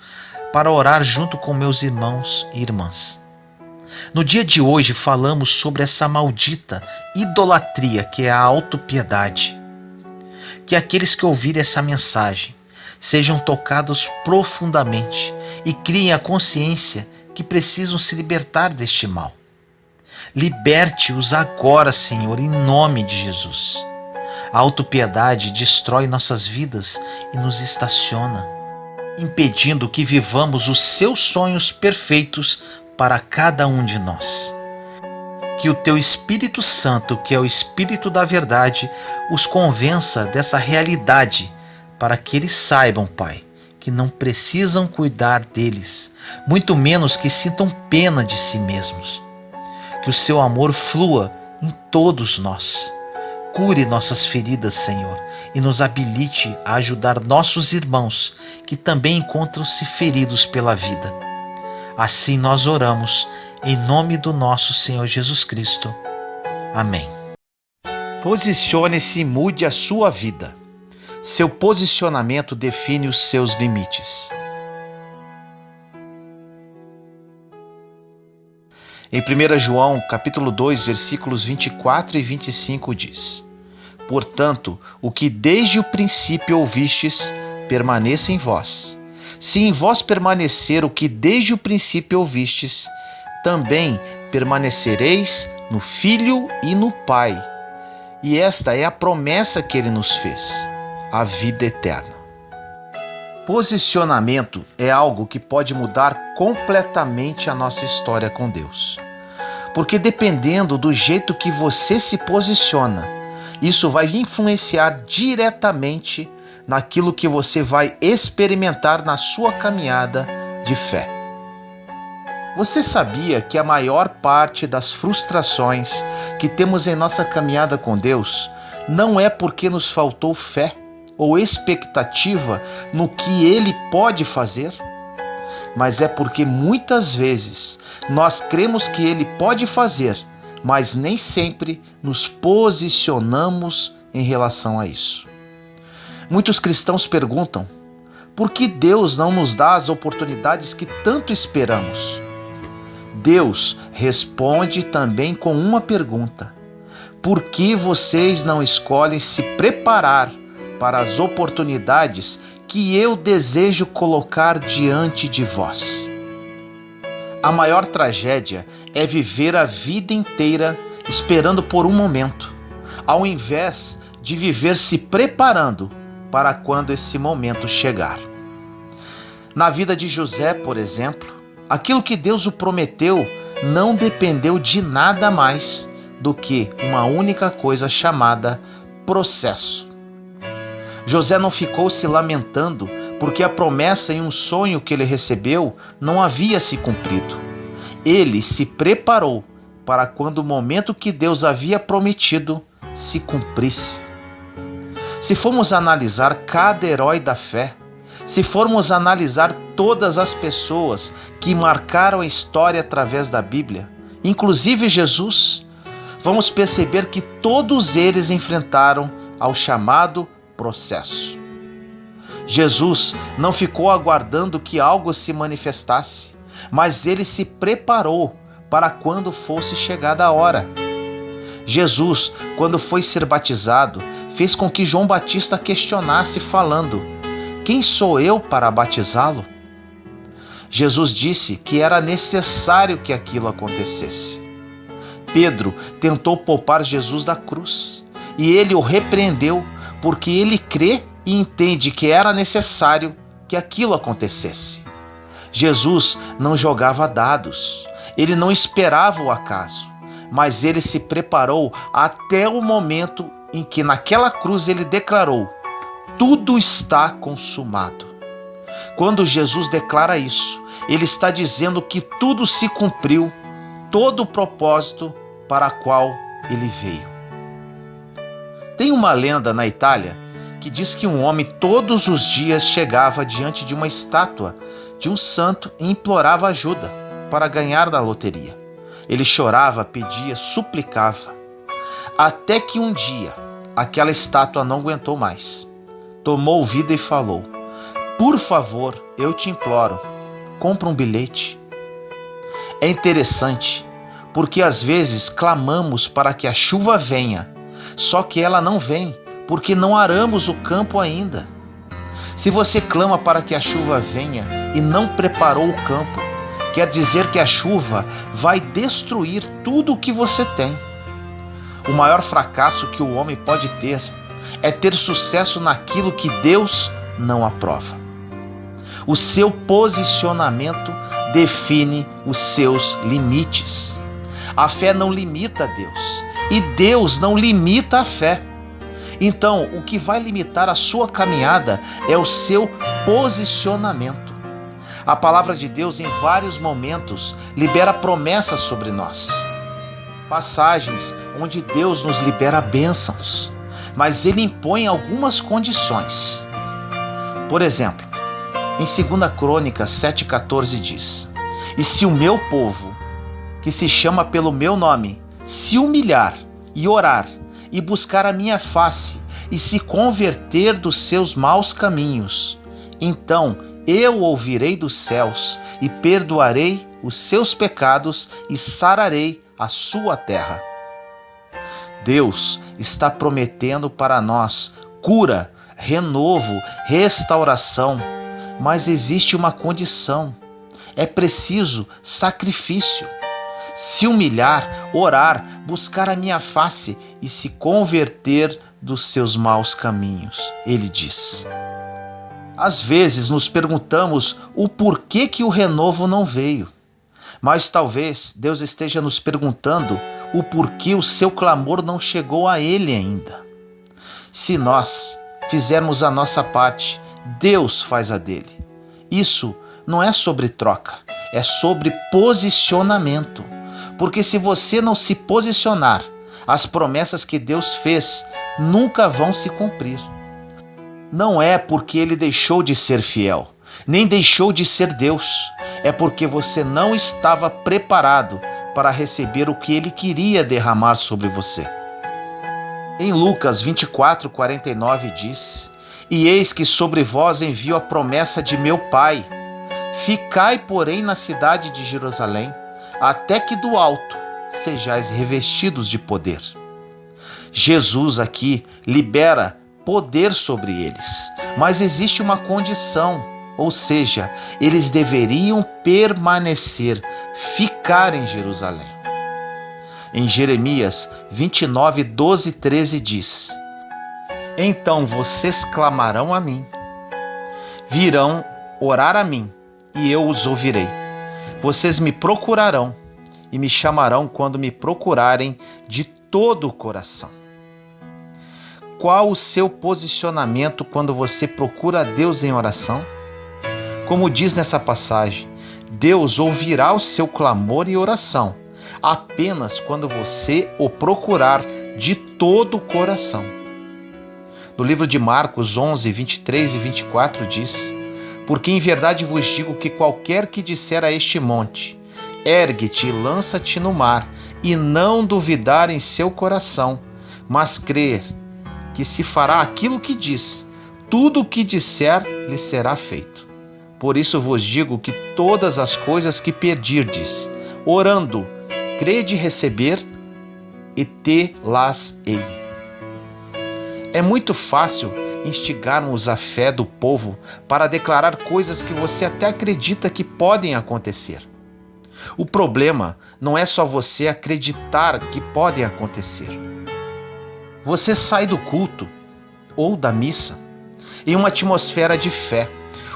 para orar junto com meus irmãos e irmãs. No dia de hoje falamos sobre essa maldita idolatria que é a autopiedade. Que aqueles que ouvirem essa mensagem sejam tocados profundamente e criem a consciência que precisam se libertar deste mal. Liberte-os agora, Senhor, em nome de Jesus. A autopiedade destrói nossas vidas e nos estaciona, impedindo que vivamos os seus sonhos perfeitos para cada um de nós. Que o teu Espírito Santo, que é o Espírito da verdade, os convença dessa realidade, para que eles saibam, Pai, que não precisam cuidar deles, muito menos que sintam pena de si mesmos. Que o seu amor flua em todos nós. Cure nossas feridas, Senhor, e nos habilite a ajudar nossos irmãos que também encontram-se feridos pela vida. Assim nós oramos, em nome do nosso Senhor Jesus Cristo. Amém. Posicione-se e mude a sua vida. Seu posicionamento define os seus limites. Em 1 João, capítulo 2, versículos 24 e 25 diz: Portanto, o que desde o princípio ouvistes, permaneça em vós. Se em vós permanecer o que desde o princípio ouvistes, também permanecereis no Filho e no Pai. E esta é a promessa que Ele nos fez, a vida eterna. Posicionamento é algo que pode mudar completamente a nossa história com Deus. Porque dependendo do jeito que você se posiciona, isso vai influenciar diretamente naquilo que você vai experimentar na sua caminhada de fé. Você sabia que a maior parte das frustrações que temos em nossa caminhada com Deus não é porque nos faltou fé ou expectativa no que Ele pode fazer, mas é porque muitas vezes nós cremos que Ele pode fazer, mas nem sempre nos posicionamos em relação a isso. Muitos cristãos perguntam: por que Deus não nos dá as oportunidades que tanto esperamos? Deus responde também com uma pergunta: por que vocês não escolhem se preparar para as oportunidades que eu desejo colocar diante de vós? A maior tragédia é viver a vida inteira esperando por um momento, ao invés de viver se preparando para quando esse momento chegar. Na vida de José, por exemplo, aquilo que Deus o prometeu não dependeu de nada mais do que uma única coisa chamada processo. José não ficou se lamentando porque a promessa em um sonho que ele recebeu não havia se cumprido. Ele se preparou para quando o momento que Deus havia prometido se cumprisse. Se formos analisar cada herói da fé, se formos analisar todas as pessoas que marcaram a história através da Bíblia, inclusive Jesus, vamos perceber que todos eles enfrentaram ao chamado processo. Jesus não ficou aguardando que algo se manifestasse, mas ele se preparou para quando fosse chegada a hora. Jesus, quando foi ser batizado, fez com que João Batista questionasse falando: quem sou eu para batizá-lo? Jesus disse que era necessário que aquilo acontecesse. Pedro tentou poupar Jesus da cruz e ele o repreendeu porque ele crê e entende que era necessário que aquilo acontecesse. Jesus não jogava dados, ele não esperava o acaso, mas ele se preparou até o momento em que naquela cruz ele declarou: tudo está consumado. Quando Jesus declara isso, ele está dizendo que tudo se cumpriu, todo o propósito para o qual ele veio. Tem uma lenda na Itália que diz que um homem todos os dias chegava diante de uma estátua de um santo e implorava ajuda para ganhar na loteria. Ele chorava, pedia, suplicava, até que um dia aquela estátua não aguentou mais. Tomou vida e falou: por favor, eu te imploro, compra um bilhete. É interessante, porque às vezes clamamos para que a chuva venha, só que ela não vem, porque não aramos o campo ainda. Se você clama para que a chuva venha e não preparou o campo, quer dizer que a chuva vai destruir tudo o que você tem. O maior fracasso que o homem pode ter é ter sucesso naquilo que Deus não aprova. O seu posicionamento define os seus limites. A fé não limita Deus e Deus não limita a fé. Então, o que vai limitar a sua caminhada é o seu posicionamento. A palavra de Deus, em vários momentos, libera promessas sobre nós. Passagens onde Deus nos libera bênçãos, mas Ele impõe algumas condições. Por exemplo, em 2 Crônicas 7,14 diz: e se o meu povo, que se chama pelo meu nome, se humilhar e orar, e buscar a minha face, e se converter dos seus maus caminhos, então eu ouvirei dos céus, e perdoarei os seus pecados, e sararei a sua terra. Deus está prometendo para nós cura, renovo, restauração, mas existe uma condição: é preciso sacrifício. Se humilhar, orar, buscar a minha face e se converter dos seus maus caminhos, ele diz. Às vezes nos perguntamos o porquê que o renovo não veio, mas talvez Deus esteja nos perguntando o porquê o seu clamor não chegou a ele ainda. Se nós fizermos a nossa parte, Deus faz a dele. Isso não é sobre troca, é sobre posicionamento. Porque se você não se posicionar, as promessas que Deus fez nunca vão se cumprir. Não é porque ele deixou de ser fiel, nem deixou de ser Deus. É porque você não estava preparado para receber o que ele queria derramar sobre você. Em Lucas 24:49 diz: e eis que sobre vós envio a promessa de meu Pai. Ficai, porém, na cidade de Jerusalém, até que do alto sejais revestidos de poder. Jesus aqui libera poder sobre eles, mas existe uma condição, ou seja, eles deveriam permanecer, ficar em Jerusalém. Em Jeremias 29:12-13 diz: então vocês clamarão a mim, virão orar a mim, e eu os ouvirei. Vocês me procurarão e me chamarão quando me procurarem de todo o coração. Qual o seu posicionamento quando você procura a Deus em oração? Como diz nessa passagem, Deus ouvirá o seu clamor e oração apenas quando você o procurar de todo o coração. No livro de Marcos 11:23-24 diz: porque em verdade vos digo que qualquer que disser a este monte, ergue-te e lança-te no mar, e não duvidar em seu coração, mas crer que se fará aquilo que diz, tudo o que disser lhe será feito. Por isso vos digo que todas as coisas que pedirdes, orando, crede receber, e tê-las-ei. É muito fácil instigarmos a fé do povo para declarar coisas que você até acredita que podem acontecer. O problema não é só você acreditar que podem acontecer. Você sai do culto, ou da missa, em uma atmosfera de fé.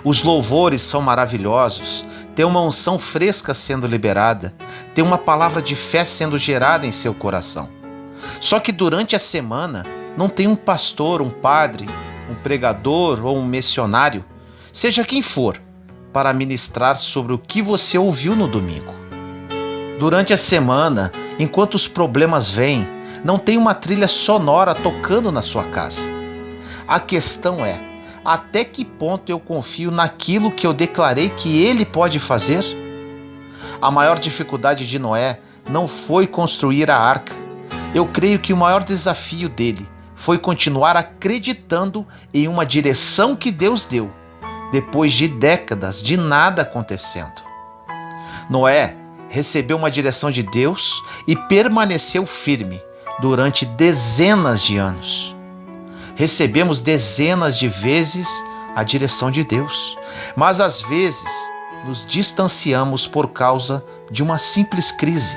Os louvores são maravilhosos, tem uma unção fresca sendo liberada, tem uma palavra de fé sendo gerada em seu coração. Só que durante a semana não tem um pastor, um padre, um pregador ou um missionário, seja quem for, para ministrar sobre o que você ouviu no domingo. Durante a semana, enquanto os problemas vêm, não tem uma trilha sonora tocando na sua casa. A questão é: até que ponto eu confio naquilo que eu declarei que ele pode fazer? A maior dificuldade de Noé não foi construir a arca. Eu creio que o maior desafio dele foi continuar acreditando em uma direção que Deus deu, depois de décadas de nada acontecendo. Noé recebeu uma direção de Deus e permaneceu firme durante dezenas de anos. Recebemos dezenas de vezes a direção de Deus, mas às vezes nos distanciamos por causa de uma simples crise.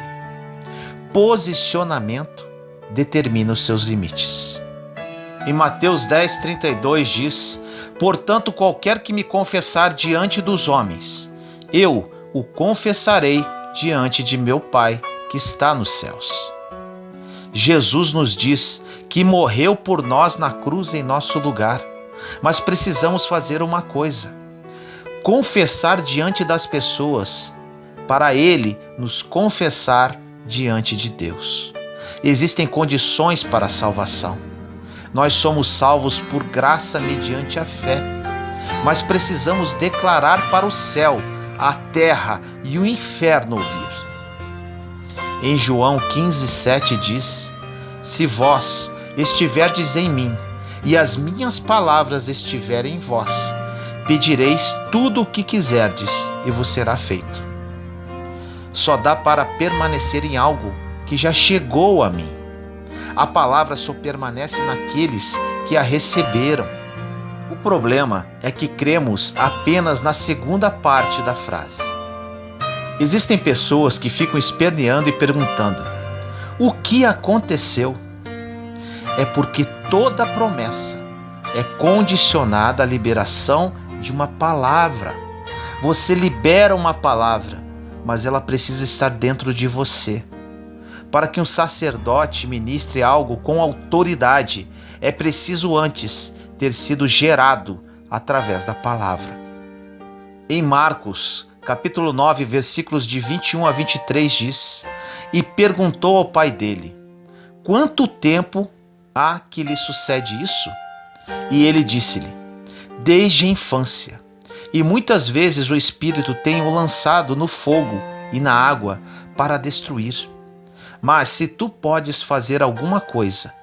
Posicionamento determina os seus limites. Em Mateus 10:32 diz: portanto, qualquer que me confessar diante dos homens, eu o confessarei diante de meu Pai que está nos céus. Jesus nos diz que morreu por nós na cruz em nosso lugar, mas precisamos fazer uma coisa: confessar diante das pessoas, para Ele nos confessar diante de Deus. Existem condições para a salvação. Nós somos salvos por graça mediante a fé, mas precisamos declarar para o céu, a terra e o inferno ouvir. Em João 15:7 diz: se vós estiverdes em mim e as minhas palavras estiverem em vós, pedireis tudo o que quiserdes e vos será feito. Só dá para permanecer em algo que já chegou a mim. A palavra só permanece naqueles que a receberam. O problema é que cremos apenas na segunda parte da frase. Existem pessoas que ficam esperneando e perguntando: o que aconteceu? É porque toda promessa é condicionada à liberação de uma palavra. Você libera uma palavra, mas ela precisa estar dentro de você. Para que um sacerdote ministre algo com autoridade, é preciso antes ter sido gerado através da palavra. Em Marcos, capítulo 9, versículos de 21 a 23 diz: e perguntou ao pai dele: quanto tempo há que lhe sucede isso? E ele disse-lhe: desde a infância, e muitas vezes o Espírito tem o lançado no fogo e na água para destruir. Mas se tu podes fazer alguma coisa,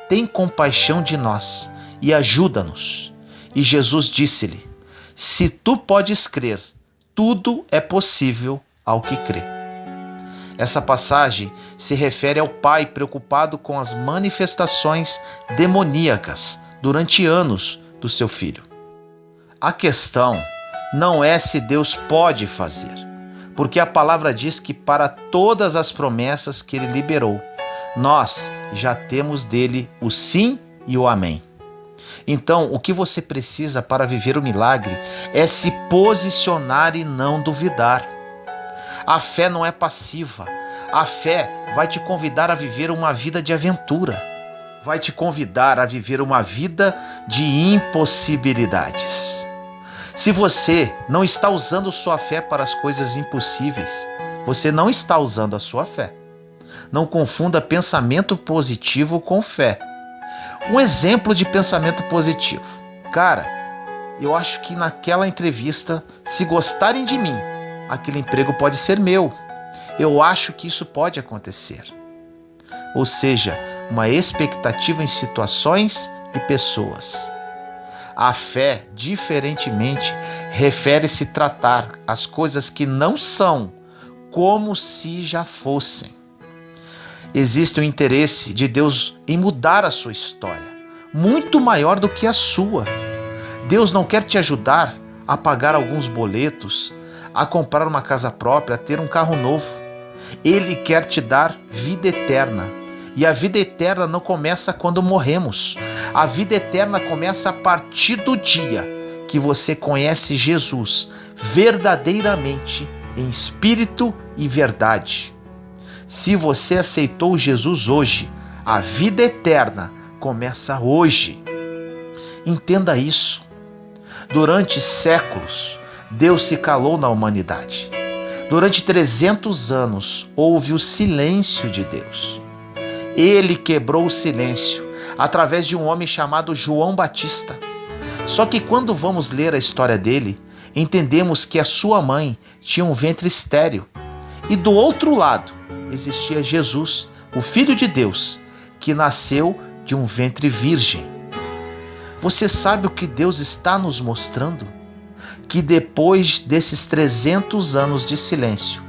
tem compaixão de nós e ajuda-nos. E Jesus disse-lhe: se tu podes crer, tudo é possível ao que crê. Essa passagem se refere ao pai preocupado com as manifestações demoníacas durante anos do seu filho. A questão não é se Deus pode fazer, porque a palavra diz que para todas as promessas que ele liberou, nós já temos dele o sim e o amém. Então, o que você precisa para viver o milagre é se posicionar e não duvidar. A fé não é passiva. A fé vai te convidar a viver uma vida de aventura. Vai te convidar a viver uma vida de impossibilidades. Se você não está usando sua fé para as coisas impossíveis, você não está usando a sua fé. Não confunda pensamento positivo com fé. Um exemplo de pensamento positivo: cara, eu acho que naquela entrevista, se gostarem de mim, aquele emprego pode ser meu. Eu acho que isso pode acontecer. Ou seja, uma expectativa em situações e pessoas. A fé, diferentemente, refere-se a tratar as coisas que não são como se já fossem. Existe um interesse de Deus em mudar a sua história, muito maior do que a sua. Deus não quer te ajudar a pagar alguns boletos, a comprar uma casa própria, a ter um carro novo. Ele quer te dar vida eterna. E a vida eterna não começa quando morremos. A vida eterna começa a partir do dia que você conhece Jesus verdadeiramente, em espírito e verdade. Se você aceitou Jesus hoje, a vida eterna começa hoje. Entenda isso. Durante séculos, Deus se calou na humanidade. Durante 300 anos, houve o silêncio de Deus. Ele quebrou o silêncio através de um homem chamado João Batista. Só que quando vamos ler a história dele, entendemos que a sua mãe tinha um ventre estéril. E do outro lado existia Jesus, o Filho de Deus, que nasceu de um ventre virgem. Você sabe o que Deus está nos mostrando? Que depois desses 300 anos de silêncio,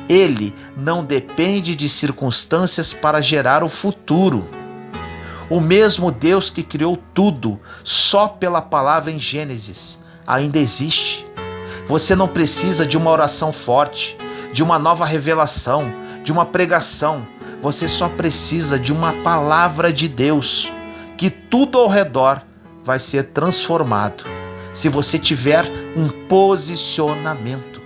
Ele não depende de circunstâncias para gerar o futuro. O mesmo Deus que criou tudo só pela palavra em Gênesis ainda existe. Você não precisa de uma oração forte, de uma nova revelação, de uma pregação. Você só precisa de uma palavra de Deus, que tudo ao redor vai ser transformado, se você tiver um posicionamento.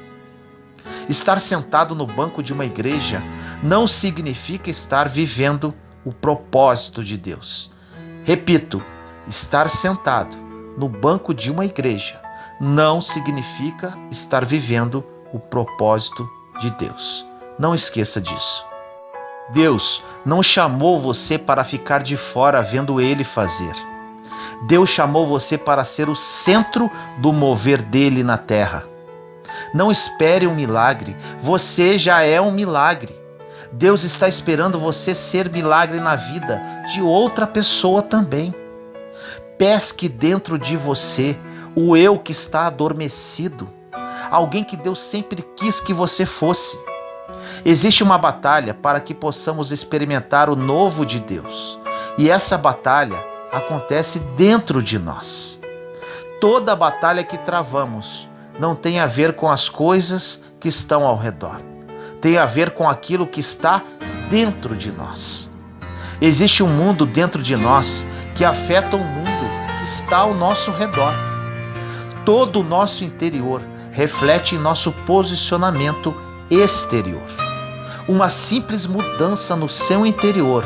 Estar sentado no banco de uma igreja não significa estar vivendo o propósito de Deus. Repito, estar sentado no banco de uma igreja não significa estar vivendo o propósito de Deus. Não esqueça disso. Deus não chamou você para ficar de fora vendo Ele fazer. Deus chamou você para ser o centro do mover dele na terra. Não espere um milagre, você já é um milagre. Deus está esperando você ser milagre na vida de outra pessoa também. Pesque dentro de você o eu que está adormecido, alguém que Deus sempre quis que você fosse. Existe uma batalha para que possamos experimentar o novo de Deus, e essa batalha acontece dentro de nós. Toda batalha que travamos não tem a ver com as coisas que estão ao redor, tem a ver com aquilo que está dentro de nós. Existe um mundo dentro de nós que afeta o mundo que está ao nosso redor. Todo o nosso interior reflete em nosso posicionamento exterior. Uma simples mudança no seu interior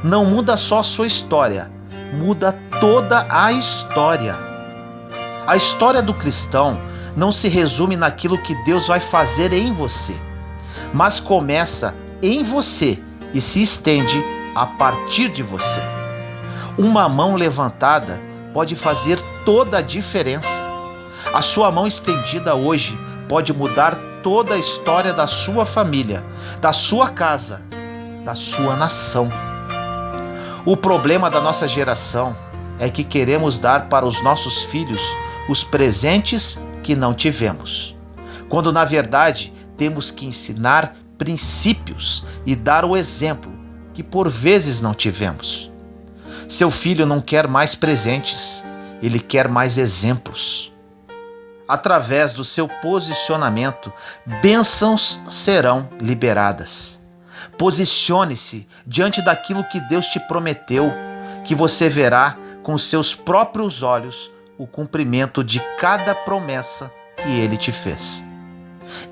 não muda só a sua história, muda toda a história. A história do cristão não se resume naquilo que Deus vai fazer em você, mas começa em você e se estende a partir de você. Uma mão levantada pode fazer toda a diferença. A sua mão estendida hoje pode mudar toda a história da sua família, da sua casa, da sua nação. O problema da nossa geração é que queremos dar para os nossos filhos os presentes que não tivemos, quando na verdade temos que ensinar princípios e dar o exemplo que por vezes não tivemos. Seu filho não quer mais presentes, ele quer mais exemplos. Através do seu posicionamento, bênçãos serão liberadas. Posicione-se diante daquilo que Deus te prometeu, que você verá com seus próprios olhos o cumprimento de cada promessa que Ele te fez.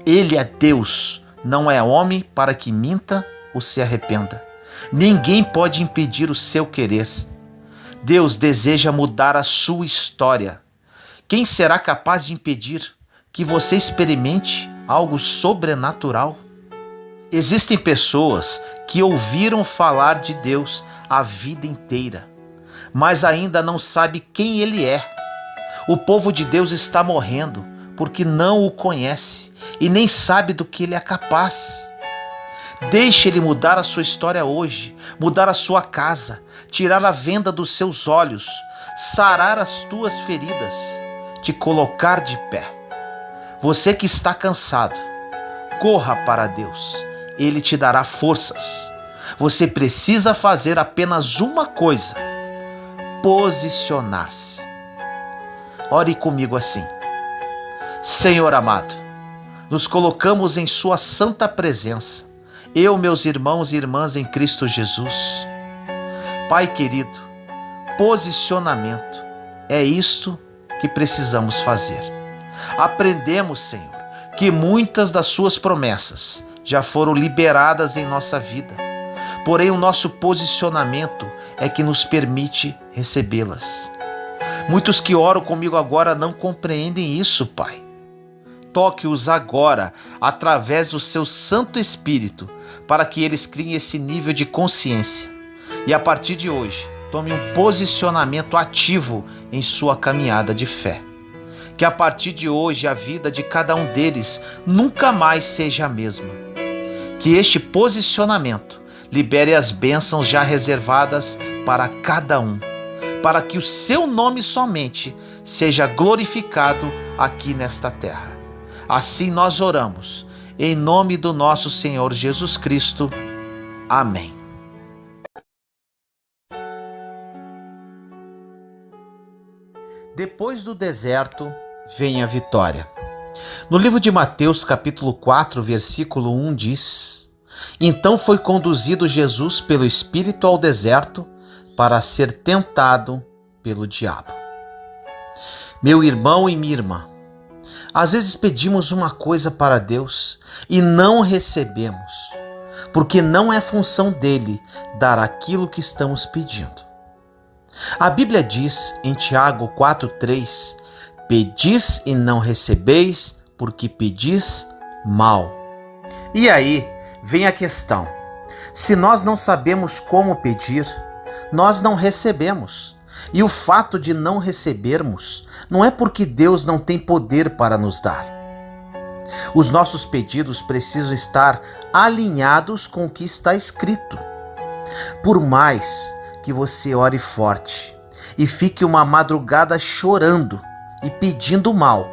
Ele é Deus, não é homem para que minta ou se arrependa. Ninguém pode impedir o seu querer. Deus deseja mudar a sua história. Quem será capaz de impedir que você experimente algo sobrenatural? Existem pessoas que ouviram falar de Deus a vida inteira, mas ainda não sabem quem Ele é. O povo de Deus está morrendo porque não o conhece e nem sabe do que Ele é capaz. Deixe Ele mudar a sua história hoje, mudar a sua casa, tirar a venda dos seus olhos, sarar as tuas feridas, te colocar de pé. Você que está cansado, corra para Deus. Ele te dará forças. Você precisa fazer apenas uma coisa: posicionar-se. Ore comigo assim: Senhor amado, nos colocamos em Sua santa presença, eu, meus irmãos e irmãs em Cristo Jesus. Pai querido, posicionamento é isto que precisamos fazer. Aprendemos, Senhor, que muitas das suas promessas já foram liberadas em nossa vida, porém o nosso posicionamento é que nos permite recebê-las. Muitos que oram comigo agora não compreendem isso, Pai. Toque-os agora através do seu Santo Espírito para que eles criem esse nível de consciência e a partir de hoje tome um posicionamento ativo em sua caminhada de fé. Que a partir de hoje a vida de cada um deles nunca mais seja a mesma. Que este posicionamento libere as bênçãos já reservadas para cada um, para que o seu nome somente seja glorificado aqui nesta terra. Assim nós oramos, em nome do nosso Senhor Jesus Cristo. Amém. Depois do deserto, vem a vitória. No livro de Mateus, capítulo 4, versículo 1 diz: Então foi conduzido Jesus pelo Espírito ao deserto para ser tentado pelo diabo. Meu irmão e minha irmã, às vezes pedimos uma coisa para Deus e não recebemos, porque não é função dele dar aquilo que estamos pedindo. A Bíblia diz em Tiago 4,3: Pedis e não recebeis, porque pedis mal. E aí vem a questão: se nós não sabemos como pedir, nós não recebemos. E o fato de não recebermos não é porque Deus não tem poder para nos dar. Os nossos pedidos precisam estar alinhados com o que está escrito. Por mais que você ore forte e fique uma madrugada chorando e pedindo mal,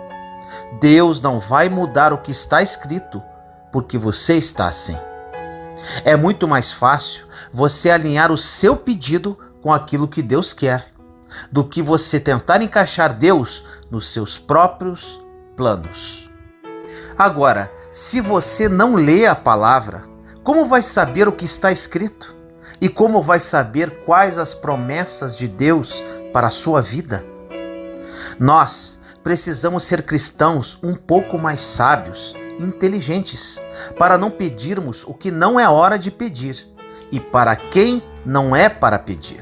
Deus não vai mudar o que está escrito porque você está assim. É muito mais fácil você alinhar o seu pedido com aquilo que Deus quer, do que você tentar encaixar Deus nos seus próprios planos. Agora, se você não lê a palavra, como vai saber o que está escrito? E como vai saber quais as promessas de Deus para a sua vida? Nós precisamos ser cristãos um pouco mais sábios e inteligentes, para não pedirmos o que não é hora de pedir e para quem não é para pedir.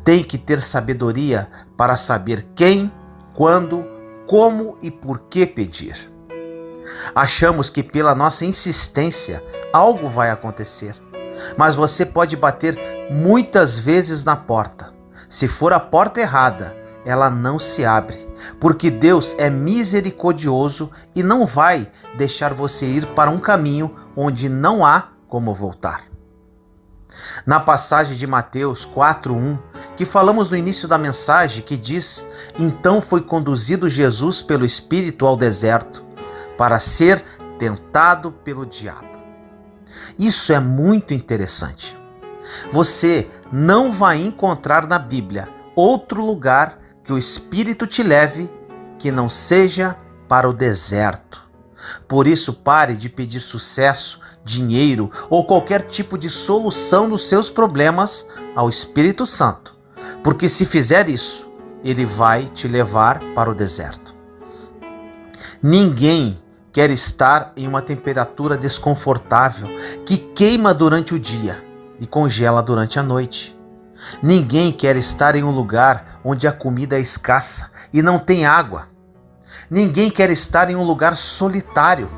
Tem que ter sabedoria para saber quem, quando, como e por que pedir. Achamos que pela nossa insistência algo vai acontecer, mas você pode bater muitas vezes na porta. Se for a porta errada, ela não se abre, porque Deus é misericordioso e não vai deixar você ir para um caminho onde não há como voltar. Na passagem de Mateus 4:1, que falamos no início da mensagem, que diz: Então foi conduzido Jesus pelo Espírito ao deserto, para ser tentado pelo diabo. Isso é muito interessante. Você não vai encontrar na Bíblia outro lugar que o Espírito te leve que não seja para o deserto. Por isso, pare de pedir sucesso, dinheiro ou qualquer tipo de solução dos seus problemas ao Espírito Santo, porque se fizer isso, ele vai te levar para o deserto. Ninguém quer estar em uma temperatura desconfortável que queima durante o dia e congela durante a noite. Ninguém quer estar em um lugar onde a comida é escassa e não tem água. Ninguém quer estar em um lugar solitário.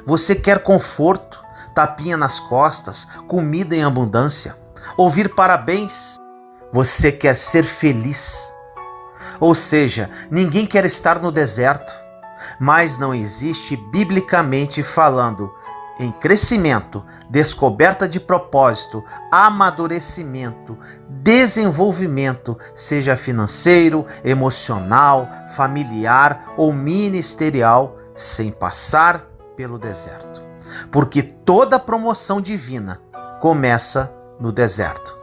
Você quer conforto, tapinha nas costas, comida em abundância, ouvir parabéns. Você quer ser feliz. Ou seja, ninguém quer estar no deserto, mas não existe biblicamente falando em crescimento, descoberta de propósito, amadurecimento, desenvolvimento, seja financeiro, emocional, familiar ou ministerial, sem passar pelo deserto. Porque toda promoção divina começa no deserto.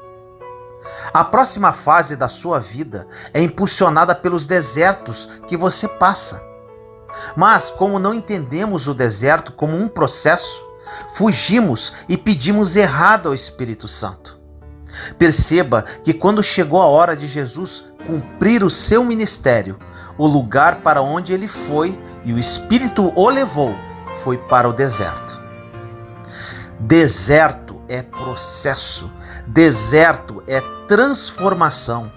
A próxima fase da sua vida é impulsionada pelos desertos que você passa. Mas, como não entendemos o deserto como um processo, fugimos e pedimos errado ao Espírito Santo. Perceba que quando chegou a hora de Jesus cumprir o seu ministério, o lugar para onde ele foi e o Espírito o levou foi para o deserto. Deserto é processo, deserto é transformação.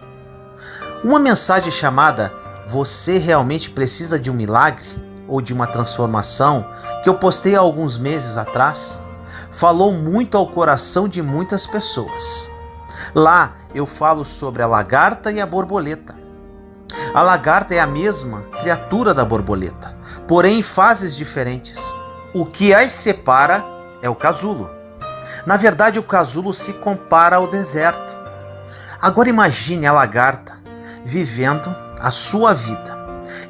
Uma mensagem chamada "Você realmente precisa de um milagre?" ou de uma transformação, que eu postei há alguns meses atrás, falou muito ao coração de muitas pessoas. Lá eu falo sobre a lagarta e a borboleta. A lagarta é a mesma criatura da borboleta, porém em fases diferentes. O que as separa é o casulo. Na verdade, o casulo se compara ao deserto. Agora imagine a lagarta vivendo a sua vida.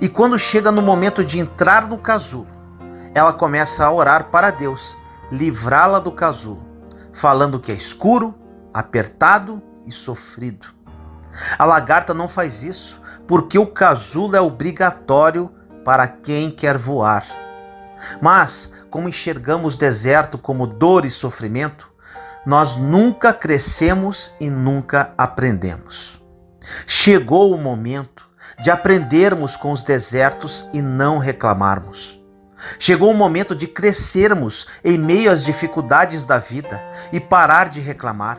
E quando chega no momento de entrar no casulo, ela começa a orar para Deus livrá-la do casulo, falando que é escuro, apertado e sofrido. A lagarta não faz isso porque o casulo é obrigatório para quem quer voar. Mas, como enxergamos deserto como dor e sofrimento, nós nunca crescemos e nunca aprendemos. Chegou o momento de aprendermos com os desertos e não reclamarmos. Chegou o momento de crescermos em meio às dificuldades da vida e parar de reclamar,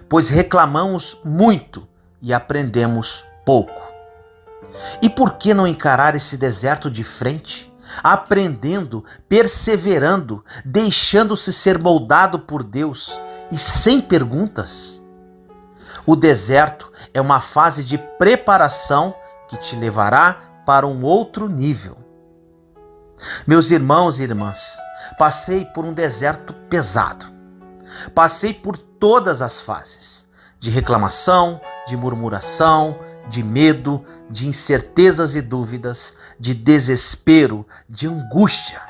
pois reclamamos muito e aprendemos pouco. E por que não encarar esse deserto de frente, aprendendo, perseverando, deixando-se ser moldado por Deus e sem perguntas? O deserto é uma fase de preparação que te levará para um outro nível. Meus irmãos e irmãs, passei por um deserto pesado. Passei por todas as fases, de reclamação, de murmuração, de medo, de incertezas e dúvidas, de desespero, de angústia.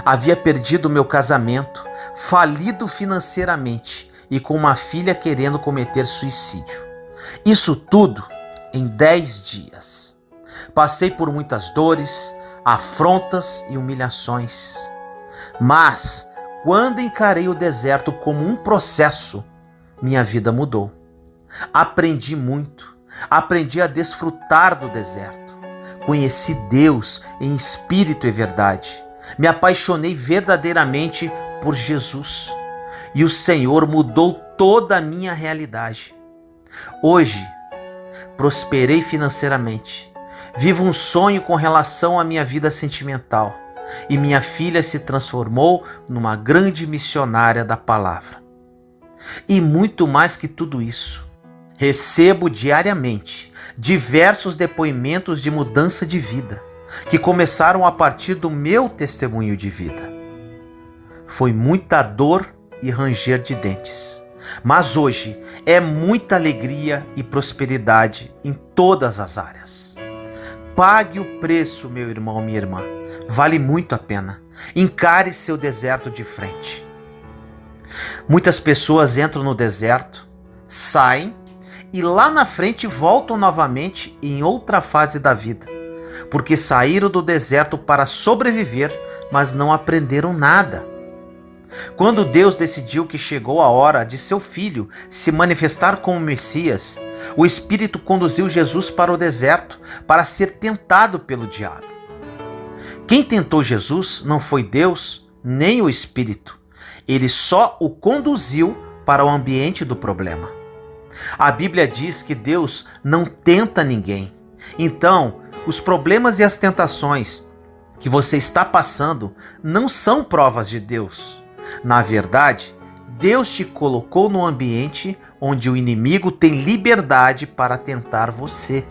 Havia perdido meu casamento, falido financeiramente e com uma filha querendo cometer suicídio. Isso tudo em 10 dias. Passei por muitas dores, afrontas e humilhações. Mas, quando encarei o deserto como um processo, minha vida mudou. Aprendi muito, aprendi a desfrutar do deserto. Conheci Deus em espírito e verdade. Me apaixonei verdadeiramente por Jesus. E o Senhor mudou toda a minha realidade. Hoje, prosperei financeiramente. Vivo um sonho com relação à minha vida sentimental. E minha filha se transformou numa grande missionária da palavra. E muito mais que tudo isso, recebo diariamente diversos depoimentos de mudança de vida, que começaram a partir do meu testemunho de vida. Foi muita dor e ranger de dentes, mas hoje é muita alegria e prosperidade em todas as áreas. Pague o preço, meu irmão, minha irmã. Vale muito a pena. Encare seu deserto de frente. Muitas pessoas entram no deserto, saem e lá na frente voltam novamente em outra fase da vida, porque saíram do deserto para sobreviver, mas não aprenderam nada. Quando Deus decidiu que chegou a hora de seu filho se manifestar como Messias, o Espírito conduziu Jesus para o deserto para ser tentado pelo diabo. Quem tentou Jesus não foi Deus nem o Espírito. Ele só o conduziu para o ambiente do problema. A Bíblia diz que Deus não tenta ninguém. Então, os problemas e as tentações que você está passando não são provas de Deus. Na verdade, Deus te colocou no ambiente onde o inimigo tem liberdade para tentar você.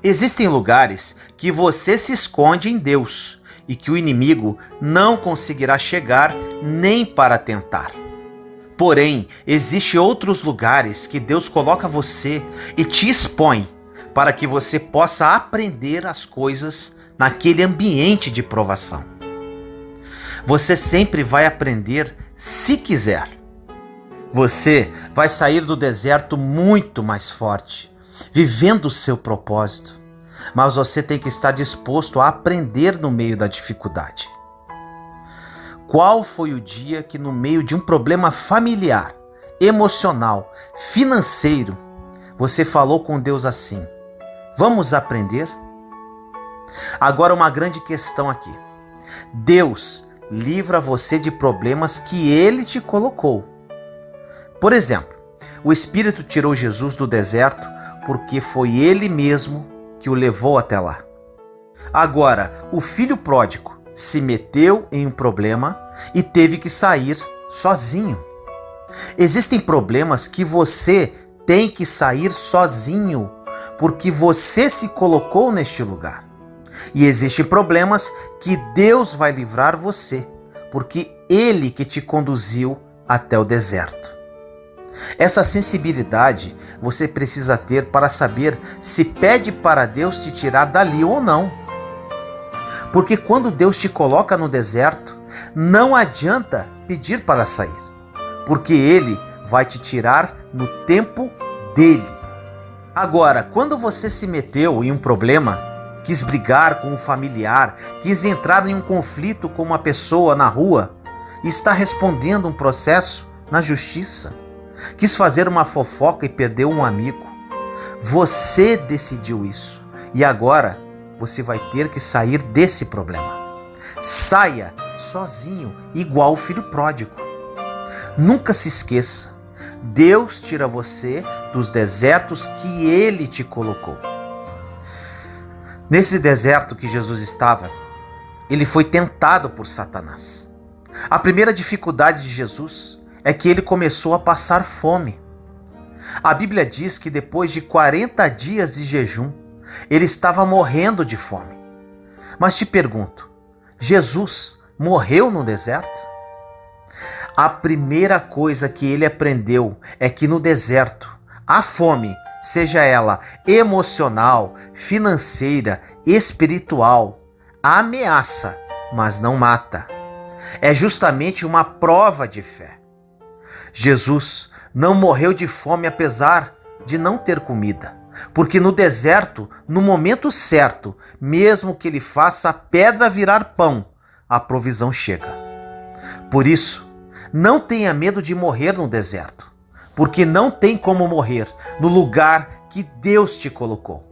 Existem lugares que você se esconde em Deus e que o inimigo não conseguirá chegar nem para tentar. Porém, existem outros lugares que Deus coloca você e te expõe para que você possa aprender as coisas naquele ambiente de provação. Você sempre vai aprender se quiser. Você vai sair do deserto muito mais forte, vivendo o seu propósito. Mas você tem que estar disposto a aprender no meio da dificuldade. Qual foi o dia que, no meio de um problema familiar, emocional, financeiro, você falou com Deus assim: vamos aprender? Agora, uma grande questão aqui. Deus livra você de problemas que Ele te colocou. Por exemplo, o Espírito tirou Jesus do deserto porque foi Ele mesmo que o levou até lá. Agora, o filho pródigo se meteu em um problema e teve que sair sozinho. Existem problemas que você tem que sair sozinho, porque você se colocou neste lugar. E existem problemas que Deus vai livrar você, porque Ele que te conduziu até o deserto. Essa sensibilidade você precisa ter para saber se pede para Deus te tirar dali ou não. Porque quando Deus te coloca no deserto, não adianta pedir para sair, porque Ele vai te tirar no tempo dele. Agora, quando você se meteu em um problema, quis brigar com um familiar, quis entrar em um conflito com uma pessoa na rua e está respondendo um processo na justiça, quis fazer uma fofoca e perdeu um amigo, você decidiu isso e agora você vai ter que sair desse problema. Saia sozinho, igual o filho pródigo. Nunca se esqueça, Deus tira você dos desertos que Ele te colocou. Nesse deserto que Jesus estava, Ele foi tentado por Satanás. A primeira dificuldade de Jesus é que Ele começou a passar fome. A Bíblia diz que depois de 40 dias de jejum, Ele estava morrendo de fome. Mas te pergunto, Jesus morreu no deserto? A primeira coisa que ele aprendeu é que no deserto, a fome, seja ela emocional, financeira, espiritual, ameaça, mas não mata. É justamente uma prova de fé. Jesus não morreu de fome apesar de não ter comida, porque no deserto, no momento certo, mesmo que ele faça a pedra virar pão, a provisão chega. Por isso, não tenha medo de morrer no deserto, porque não tem como morrer no lugar que Deus te colocou.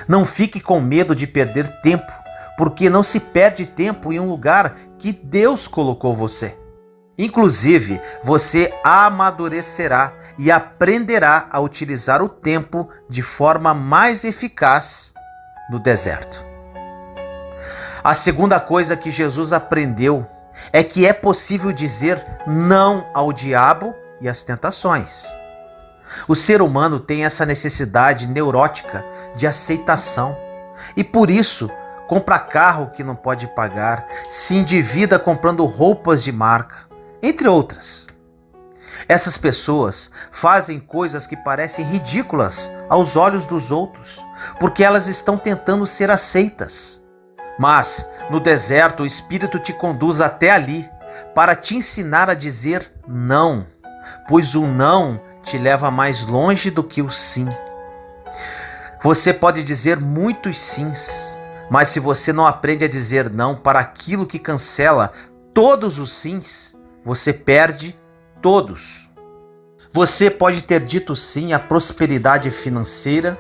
Não fique com medo de perder tempo, porque não se perde tempo em um lugar que Deus colocou você. Inclusive, você amadurecerá e aprenderá a utilizar o tempo de forma mais eficaz no deserto. A segunda coisa que Jesus aprendeu é que é possível dizer não ao diabo e às tentações. O ser humano tem essa necessidade neurótica de aceitação e por isso compra carro que não pode pagar, se endivida comprando roupas de marca, entre outras. Essas pessoas fazem coisas que parecem ridículas aos olhos dos outros, porque elas estão tentando ser aceitas. Mas no deserto o Espírito te conduz até ali para te ensinar a dizer não, pois o não te leva mais longe do que o sim. Você pode dizer muitos sims, mas se você não aprende a dizer não para aquilo que cancela todos os sims, você perde todos. Você pode ter dito sim à prosperidade financeira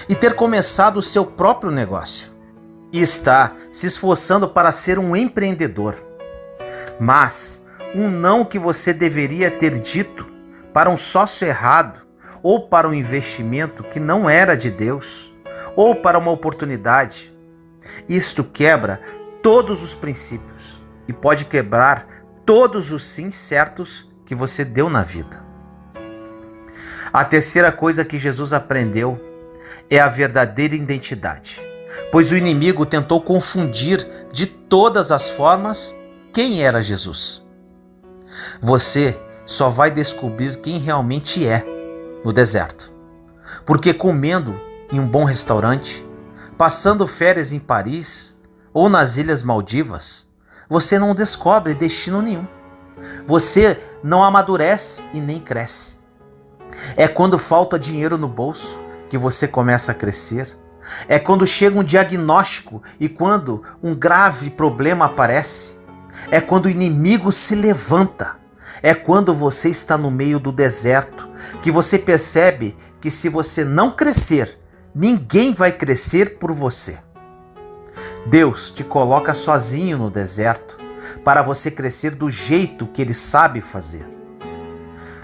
e ter começado o seu próprio negócio e está se esforçando para ser um empreendedor. Mas um não que você deveria ter dito para um sócio errado, ou para um investimento que não era de Deus, ou para uma oportunidade, isto quebra todos os princípios e pode quebrar todos os sim certos que você deu na vida. A terceira coisa que Jesus aprendeu é a verdadeira identidade, pois o inimigo tentou confundir de todas as formas quem era Jesus. Você só vai descobrir quem realmente é no deserto, porque comendo em um bom restaurante, passando férias em Paris ou nas Ilhas Maldivas, você não descobre destino nenhum. Você não amadurece e nem cresce. É quando falta dinheiro no bolso que você começa a crescer. É quando chega um diagnóstico e quando um grave problema aparece. É quando o inimigo se levanta É quando você está no meio do deserto que você percebe que se você não crescer, ninguém vai crescer por você. Deus te coloca sozinho no deserto para você crescer do jeito que Ele sabe fazer.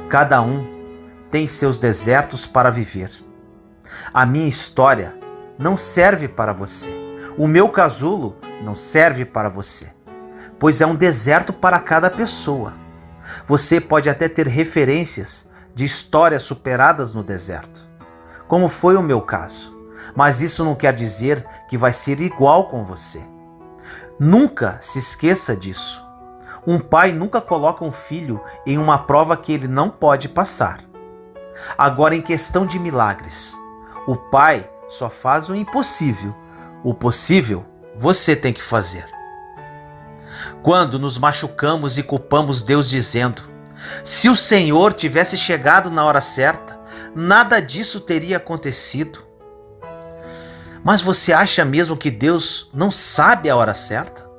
Cada um tem seus desertos para viver. A minha história não serve para você. O meu casulo não serve para você, pois é um deserto para cada pessoa. Você pode até ter referências de histórias superadas no deserto, como foi o meu caso, mas isso não quer dizer que vai ser igual com você. Nunca se esqueça disso. Um pai nunca coloca um filho em uma prova que ele não pode passar. Agora, em questão de milagres, o pai só faz o impossível. O possível você tem que fazer. Quando nos machucamos e culpamos Deus dizendo: se o Senhor tivesse chegado na hora certa, nada disso teria acontecido. Mas você acha mesmo que Deus não sabe a hora certa?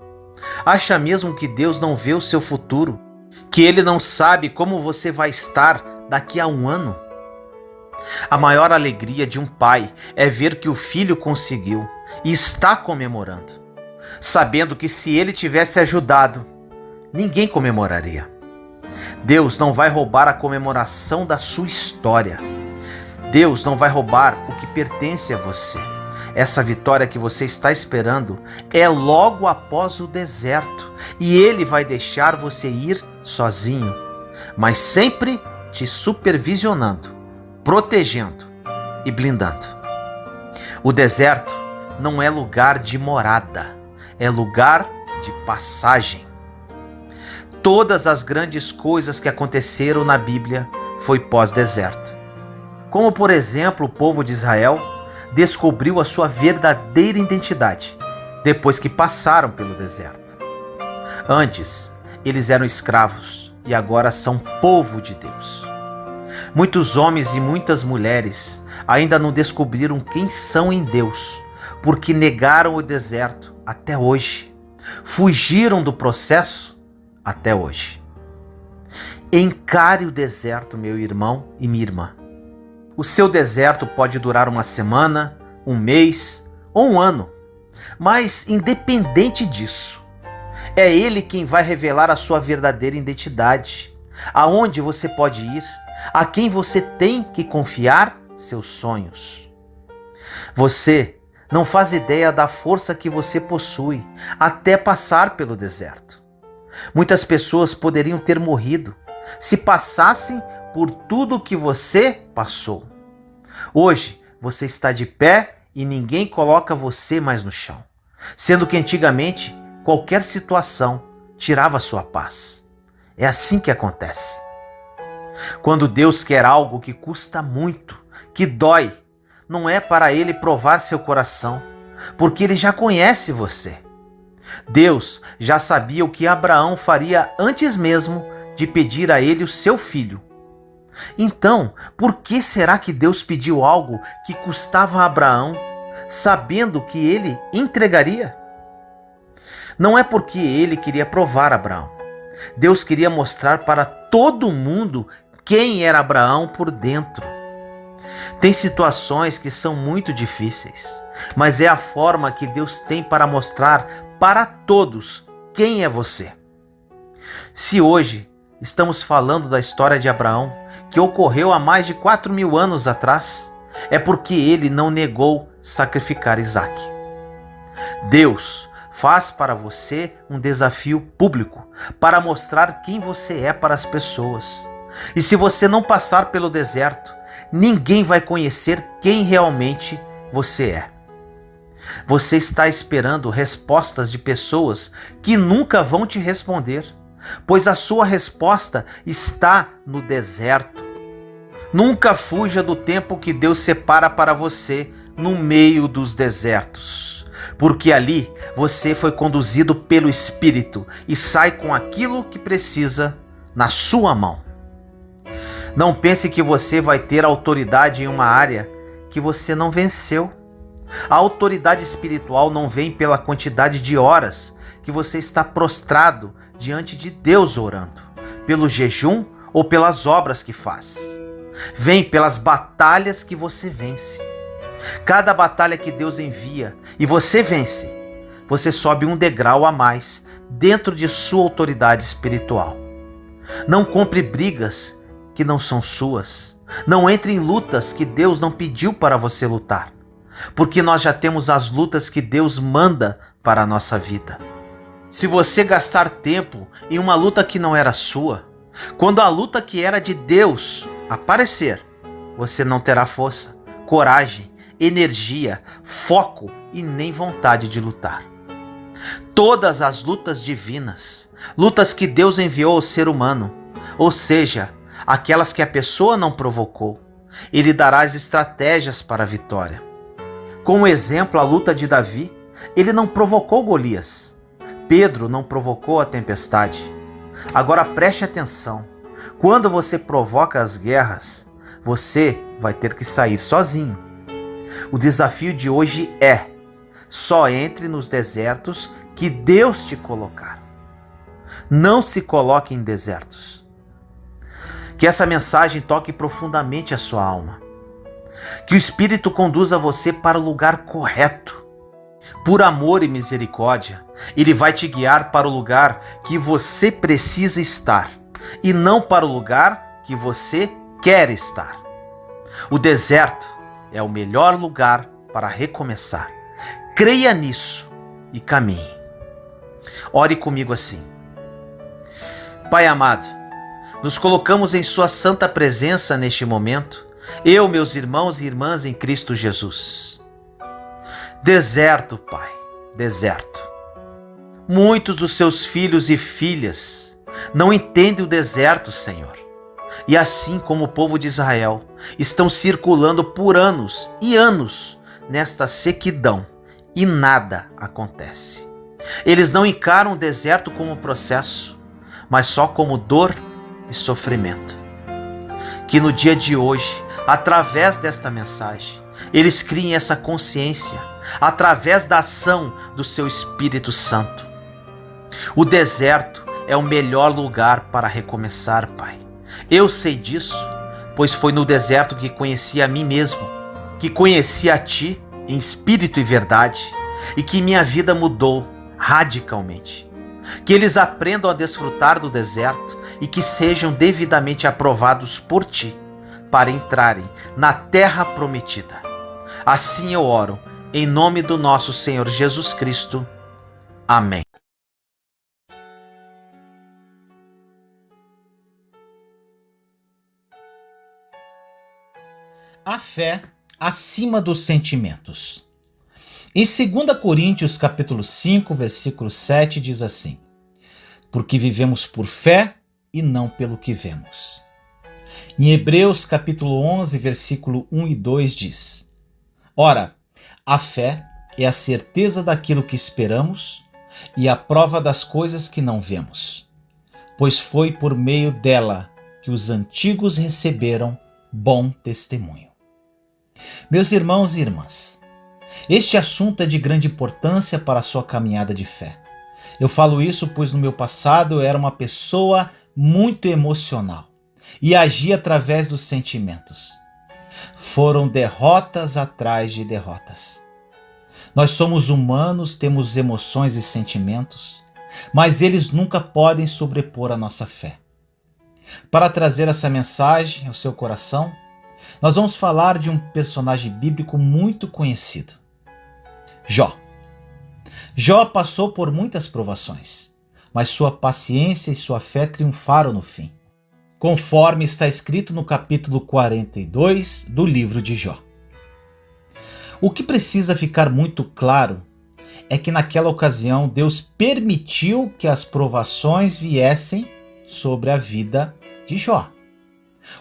Acha mesmo que Deus não vê o seu futuro? Que Ele não sabe como você vai estar daqui a um ano? A maior alegria de um pai é ver que o filho conseguiu e está comemorando, sabendo que se ele tivesse ajudado, ninguém comemoraria. Deus não vai roubar a comemoração da sua história. Deus não vai roubar o que pertence a você. Essa vitória que você está esperando é logo após o deserto, e Ele vai deixar você ir sozinho, mas sempre te supervisionando, protegendo e blindando. O deserto não é lugar de morada, é lugar de passagem. Todas as grandes coisas que aconteceram na Bíblia foi pós-deserto. Como, por exemplo, o povo de Israel descobriu a sua verdadeira identidade depois que passaram pelo deserto. Antes, eles eram escravos e agora são povo de Deus. Muitos homens e muitas mulheres ainda não descobriram quem são em Deus, porque negaram o deserto até hoje. Fugiram do processo até hoje. Encare o deserto, meu irmão e minha irmã. O seu deserto pode durar uma semana, um mês ou um ano, mas independente disso, é Ele quem vai revelar a sua verdadeira identidade, aonde você pode ir, a quem você tem que confiar seus sonhos. Você não faz ideia da força que você possui até passar pelo deserto. Muitas pessoas poderiam ter morrido se passassem por tudo que você passou. Hoje você está de pé e ninguém coloca você mais no chão, sendo que antigamente qualquer situação tirava sua paz. É assim que acontece. Quando Deus quer algo que custa muito, que dói, não é para Ele provar seu coração, porque Ele já conhece você. Deus já sabia o que Abraão faria antes mesmo de pedir a ele o seu filho. Então, por que será que Deus pediu algo que custava a Abraão, sabendo que ele entregaria? Não é porque ele queria provar Abraão. Deus queria mostrar para todo mundo quem era Abraão por dentro. Tem situações que são muito difíceis, mas é a forma que Deus tem para mostrar para todos quem é você. Se hoje estamos falando da história de Abraão, que ocorreu há mais de 4.000 anos atrás, é porque ele não negou sacrificar Isaque. Deus faz para você um desafio público para mostrar quem você é para as pessoas. E se você não passar pelo deserto, ninguém vai conhecer quem realmente você é. Você está esperando respostas de pessoas que nunca vão te responder, pois a sua resposta está no deserto. Nunca fuja do tempo que Deus separa para você no meio dos desertos, porque ali você foi conduzido pelo Espírito e sai com aquilo que precisa na sua mão. Não pense que você vai ter autoridade em uma área que você não venceu. A autoridade espiritual não vem pela quantidade de horas que você está prostrado diante de Deus orando, pelo jejum ou pelas obras que faz. Vem pelas batalhas que você vence. Cada batalha que Deus envia e você vence, você sobe um degrau a mais dentro de sua autoridade espiritual. Não compre brigas que não são suas. Não entre em lutas que Deus não pediu para você lutar, porque nós já temos as lutas que Deus manda para a nossa vida. Se você gastar tempo em uma luta que não era sua, quando a luta que era de Deus aparecer, você não terá força, coragem, energia, foco e nem vontade de lutar. Todas as lutas divinas, lutas que Deus enviou ao ser humano, ou seja, aquelas que a pessoa não provocou, Ele dará as estratégias para a vitória. Como exemplo, a luta de Davi, ele não provocou Golias. Pedro não provocou a tempestade. Agora preste atenção, quando você provoca as guerras, você vai ter que sair sozinho. O desafio de hoje é: só entre nos desertos que Deus te colocar. Não se coloque em desertos. Que essa mensagem toque profundamente a sua alma. Que o Espírito conduza você para o lugar correto. Por amor e misericórdia, Ele vai te guiar para o lugar que você precisa estar e não para o lugar que você quer estar. O deserto é o melhor lugar para recomeçar. Creia nisso e caminhe. Ore comigo assim. Pai amado, nos colocamos em Sua santa presença neste momento, eu, meus irmãos e irmãs em Cristo Jesus. Deserto, Pai, deserto. Muitos dos seus filhos e filhas não entendem o deserto, Senhor. E assim como o povo de Israel, estão circulando por anos e anos nesta sequidão e nada acontece. Eles não encaram o deserto como processo, mas só como dor e sofrimento. Que no dia de hoje, através desta mensagem, eles criem essa consciência, através da ação do seu Espírito Santo. O deserto é o melhor lugar para recomeçar, Pai. Eu sei disso, pois foi no deserto que conheci a mim mesmo, que conheci a Ti em espírito e verdade, e que minha vida mudou radicalmente. Que eles aprendam a desfrutar do deserto e que sejam devidamente aprovados por Ti, para entrarem na terra prometida. Assim eu oro, em nome do nosso Senhor Jesus Cristo. Amém. A fé acima dos sentimentos. Em 2 Coríntios capítulo 5, versículo 7 diz assim: porque vivemos por fé e não pelo que vemos. Em Hebreus capítulo 11, versículo 1 e 2 diz: ora, a fé é a certeza daquilo que esperamos e a prova das coisas que não vemos, pois foi por meio dela que os antigos receberam bom testemunho. Meus irmãos e irmãs, este assunto é de grande importância para a sua caminhada de fé. Eu falo isso pois no meu passado eu era uma pessoa muito emocional e agia através dos sentimentos. Foram derrotas atrás de derrotas. Nós somos humanos, temos emoções e sentimentos, mas eles nunca podem sobrepor a nossa fé. Para trazer essa mensagem ao seu coração, nós vamos falar de um personagem bíblico muito conhecido, Jó. Jó passou por muitas provações, mas sua paciência e sua fé triunfaram no fim, conforme está escrito no capítulo 42 do livro de Jó. O que precisa ficar muito claro é que naquela ocasião Deus permitiu que as provações viessem sobre a vida de Jó.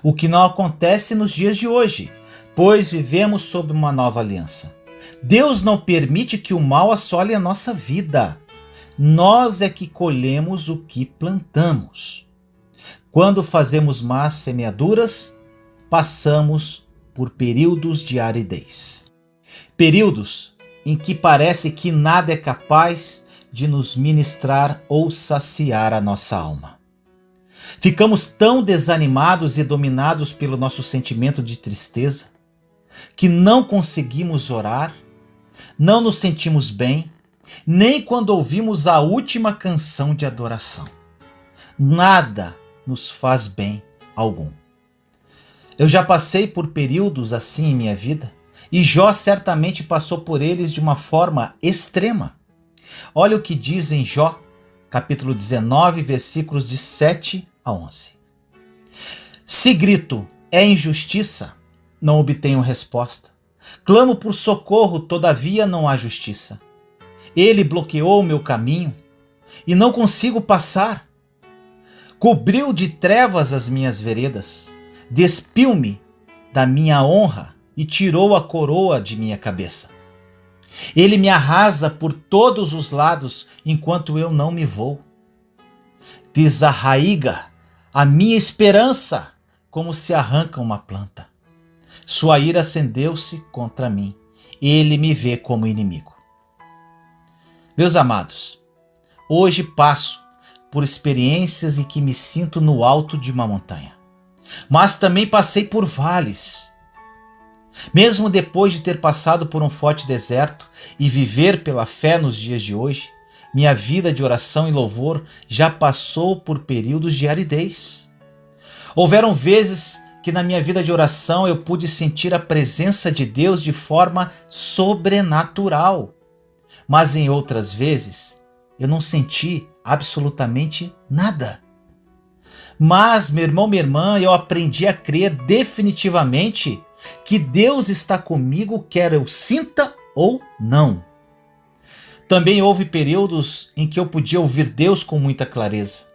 O que não acontece nos dias de hoje, pois vivemos sob uma nova aliança. Deus não permite que o mal assole a nossa vida. Nós é que colhemos o que plantamos. Quando fazemos más semeaduras, passamos por períodos de aridez. Períodos em que parece que nada é capaz de nos ministrar ou saciar a nossa alma. Ficamos tão desanimados e dominados pelo nosso sentimento de tristeza que não conseguimos orar, não nos sentimos bem, nem quando ouvimos a última canção de adoração. Nada nos faz bem algum. Eu já passei por períodos assim em minha vida, e Jó certamente passou por eles de uma forma extrema. Olha o que diz em Jó, capítulo 19, versículos de 7 a 11. Se grito, é injustiça, não obtenho resposta. Clamo por socorro, todavia não há justiça. Ele bloqueou o meu caminho e não consigo passar. Cobriu de trevas as minhas veredas, despiu-me da minha honra e tirou a coroa de minha cabeça. Ele me arrasa por todos os lados enquanto eu não me vou. Desarraiga a minha esperança como se arranca uma planta. Sua ira acendeu-se contra mim. Ele me vê como inimigo. Meus amados, hoje passo por experiências em que me sinto no alto de uma montanha. Mas também passei por vales. Mesmo depois de ter passado por um forte deserto e viver pela fé nos dias de hoje, minha vida de oração e louvor já passou por períodos de aridez. Houveram vezes que na minha vida de oração eu pude sentir a presença de Deus de forma sobrenatural. Mas em outras vezes eu não senti absolutamente nada. Mas, meu irmão, minha irmã, eu aprendi a crer definitivamente que Deus está comigo, quer eu sinta ou não. Também houve períodos em que eu podia ouvir Deus com muita clareza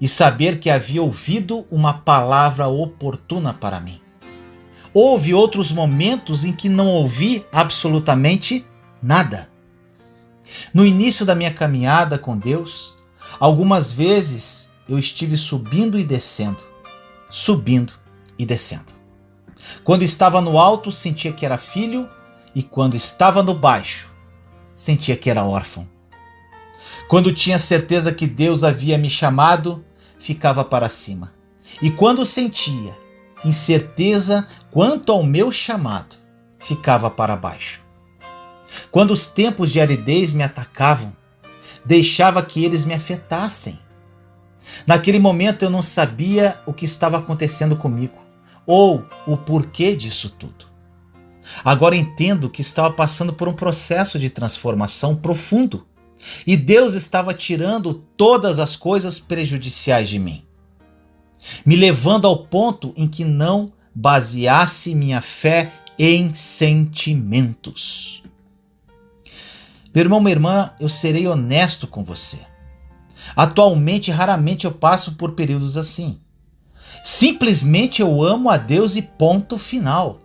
e saber que havia ouvido uma palavra oportuna para mim. Houve outros momentos em que não ouvi absolutamente nada. No início da minha caminhada com Deus, algumas vezes eu estive subindo e descendo. Quando estava no alto, sentia que era filho, e quando estava no baixo, sentia que era órfão. Quando tinha certeza que Deus havia me chamado, ficava para cima. E quando sentia incerteza quanto ao meu chamado, ficava para baixo. Quando os tempos de aridez me atacavam, deixava que eles me afetassem. Naquele momento eu não sabia o que estava acontecendo comigo, ou o porquê disso tudo. Agora entendo que estava passando por um processo de transformação profundo, e Deus estava tirando todas as coisas prejudiciais de mim, me levando ao ponto em que não baseasse minha fé em sentimentos. Meu irmão, minha irmã, eu serei honesto com você. Atualmente, raramente eu passo por períodos assim. Simplesmente eu amo a Deus e ponto final.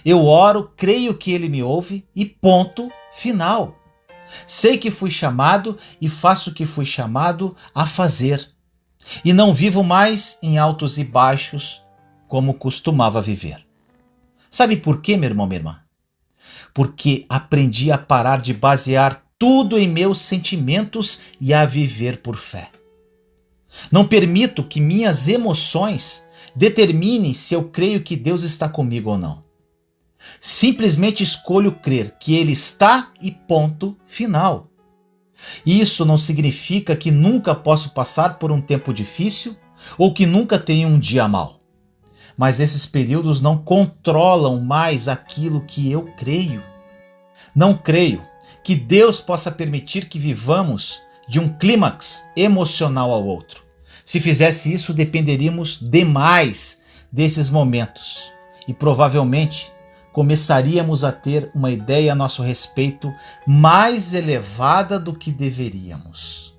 Eu oro, creio que Ele me ouve e ponto final. Sei que fui chamado e faço o que fui chamado a fazer. E não vivo mais em altos e baixos como costumava viver. Sabe por quê, meu irmão, minha irmã? Porque aprendi a parar de basear tudo em meus sentimentos e a viver por fé. Não permito que minhas emoções determinem se eu creio que Deus está comigo ou não. Simplesmente escolho crer que Ele está e ponto final. Isso não significa que nunca posso passar por um tempo difícil ou que nunca tenho um dia mau. Mas esses períodos não controlam mais aquilo que eu creio. Não creio que Deus possa permitir que vivamos de um clímax emocional ao outro. Se fizesse isso, dependeríamos demais desses momentos e provavelmente começaríamos a ter uma ideia a nosso respeito mais elevada do que deveríamos.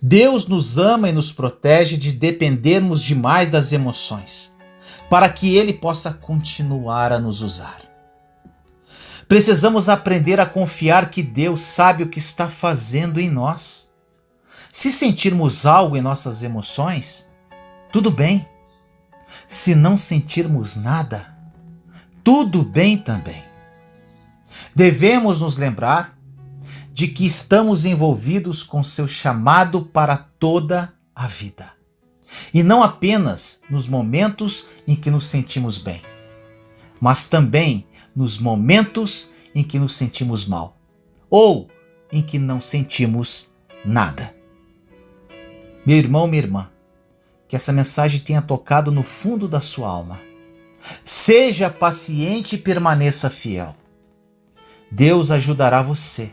Deus nos ama e nos protege de dependermos demais das emoções, para que Ele possa continuar a nos usar. Precisamos aprender a confiar que Deus sabe o que está fazendo em nós. Se sentirmos algo em nossas emoções, tudo bem. Se não sentirmos nada, tudo bem também. Devemos nos lembrar de que estamos envolvidos com seu chamado para toda a vida. E não apenas nos momentos em que nos sentimos bem, mas também nos momentos em que nos sentimos mal, ou em que não sentimos nada. Meu irmão, minha irmã, que essa mensagem tenha tocado no fundo da sua alma. Seja paciente e permaneça fiel. Deus ajudará você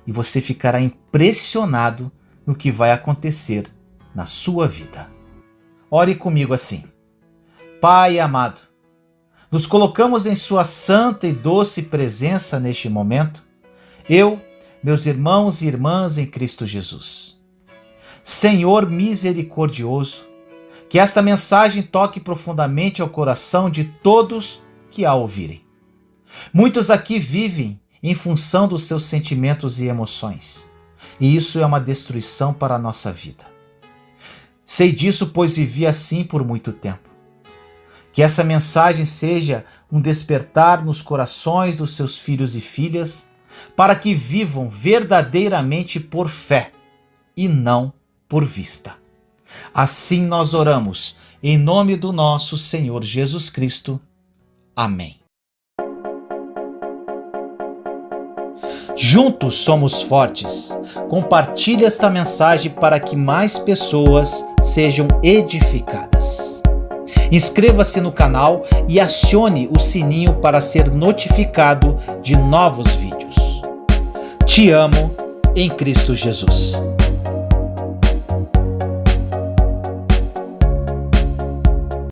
e você ficará impressionado no que vai acontecer na sua vida. Ore comigo assim. Pai amado, nos colocamos em sua santa e doce presença neste momento, eu, meus irmãos e irmãs em Cristo Jesus. Senhor misericordioso, que esta mensagem toque profundamente ao coração de todos que a ouvirem. Muitos aqui vivem em função dos seus sentimentos e emoções, e isso é uma destruição para a nossa vida. Sei disso, pois vivi assim por muito tempo. Que essa mensagem seja um despertar nos corações dos seus filhos e filhas, para que vivam verdadeiramente por fé e não por vista. Assim nós oramos, em nome do nosso Senhor Jesus Cristo. Amém. Juntos somos fortes. Compartilhe esta mensagem para que mais pessoas sejam edificadas. Inscreva-se no canal e acione o sininho para ser notificado de novos vídeos. Te amo em Cristo Jesus.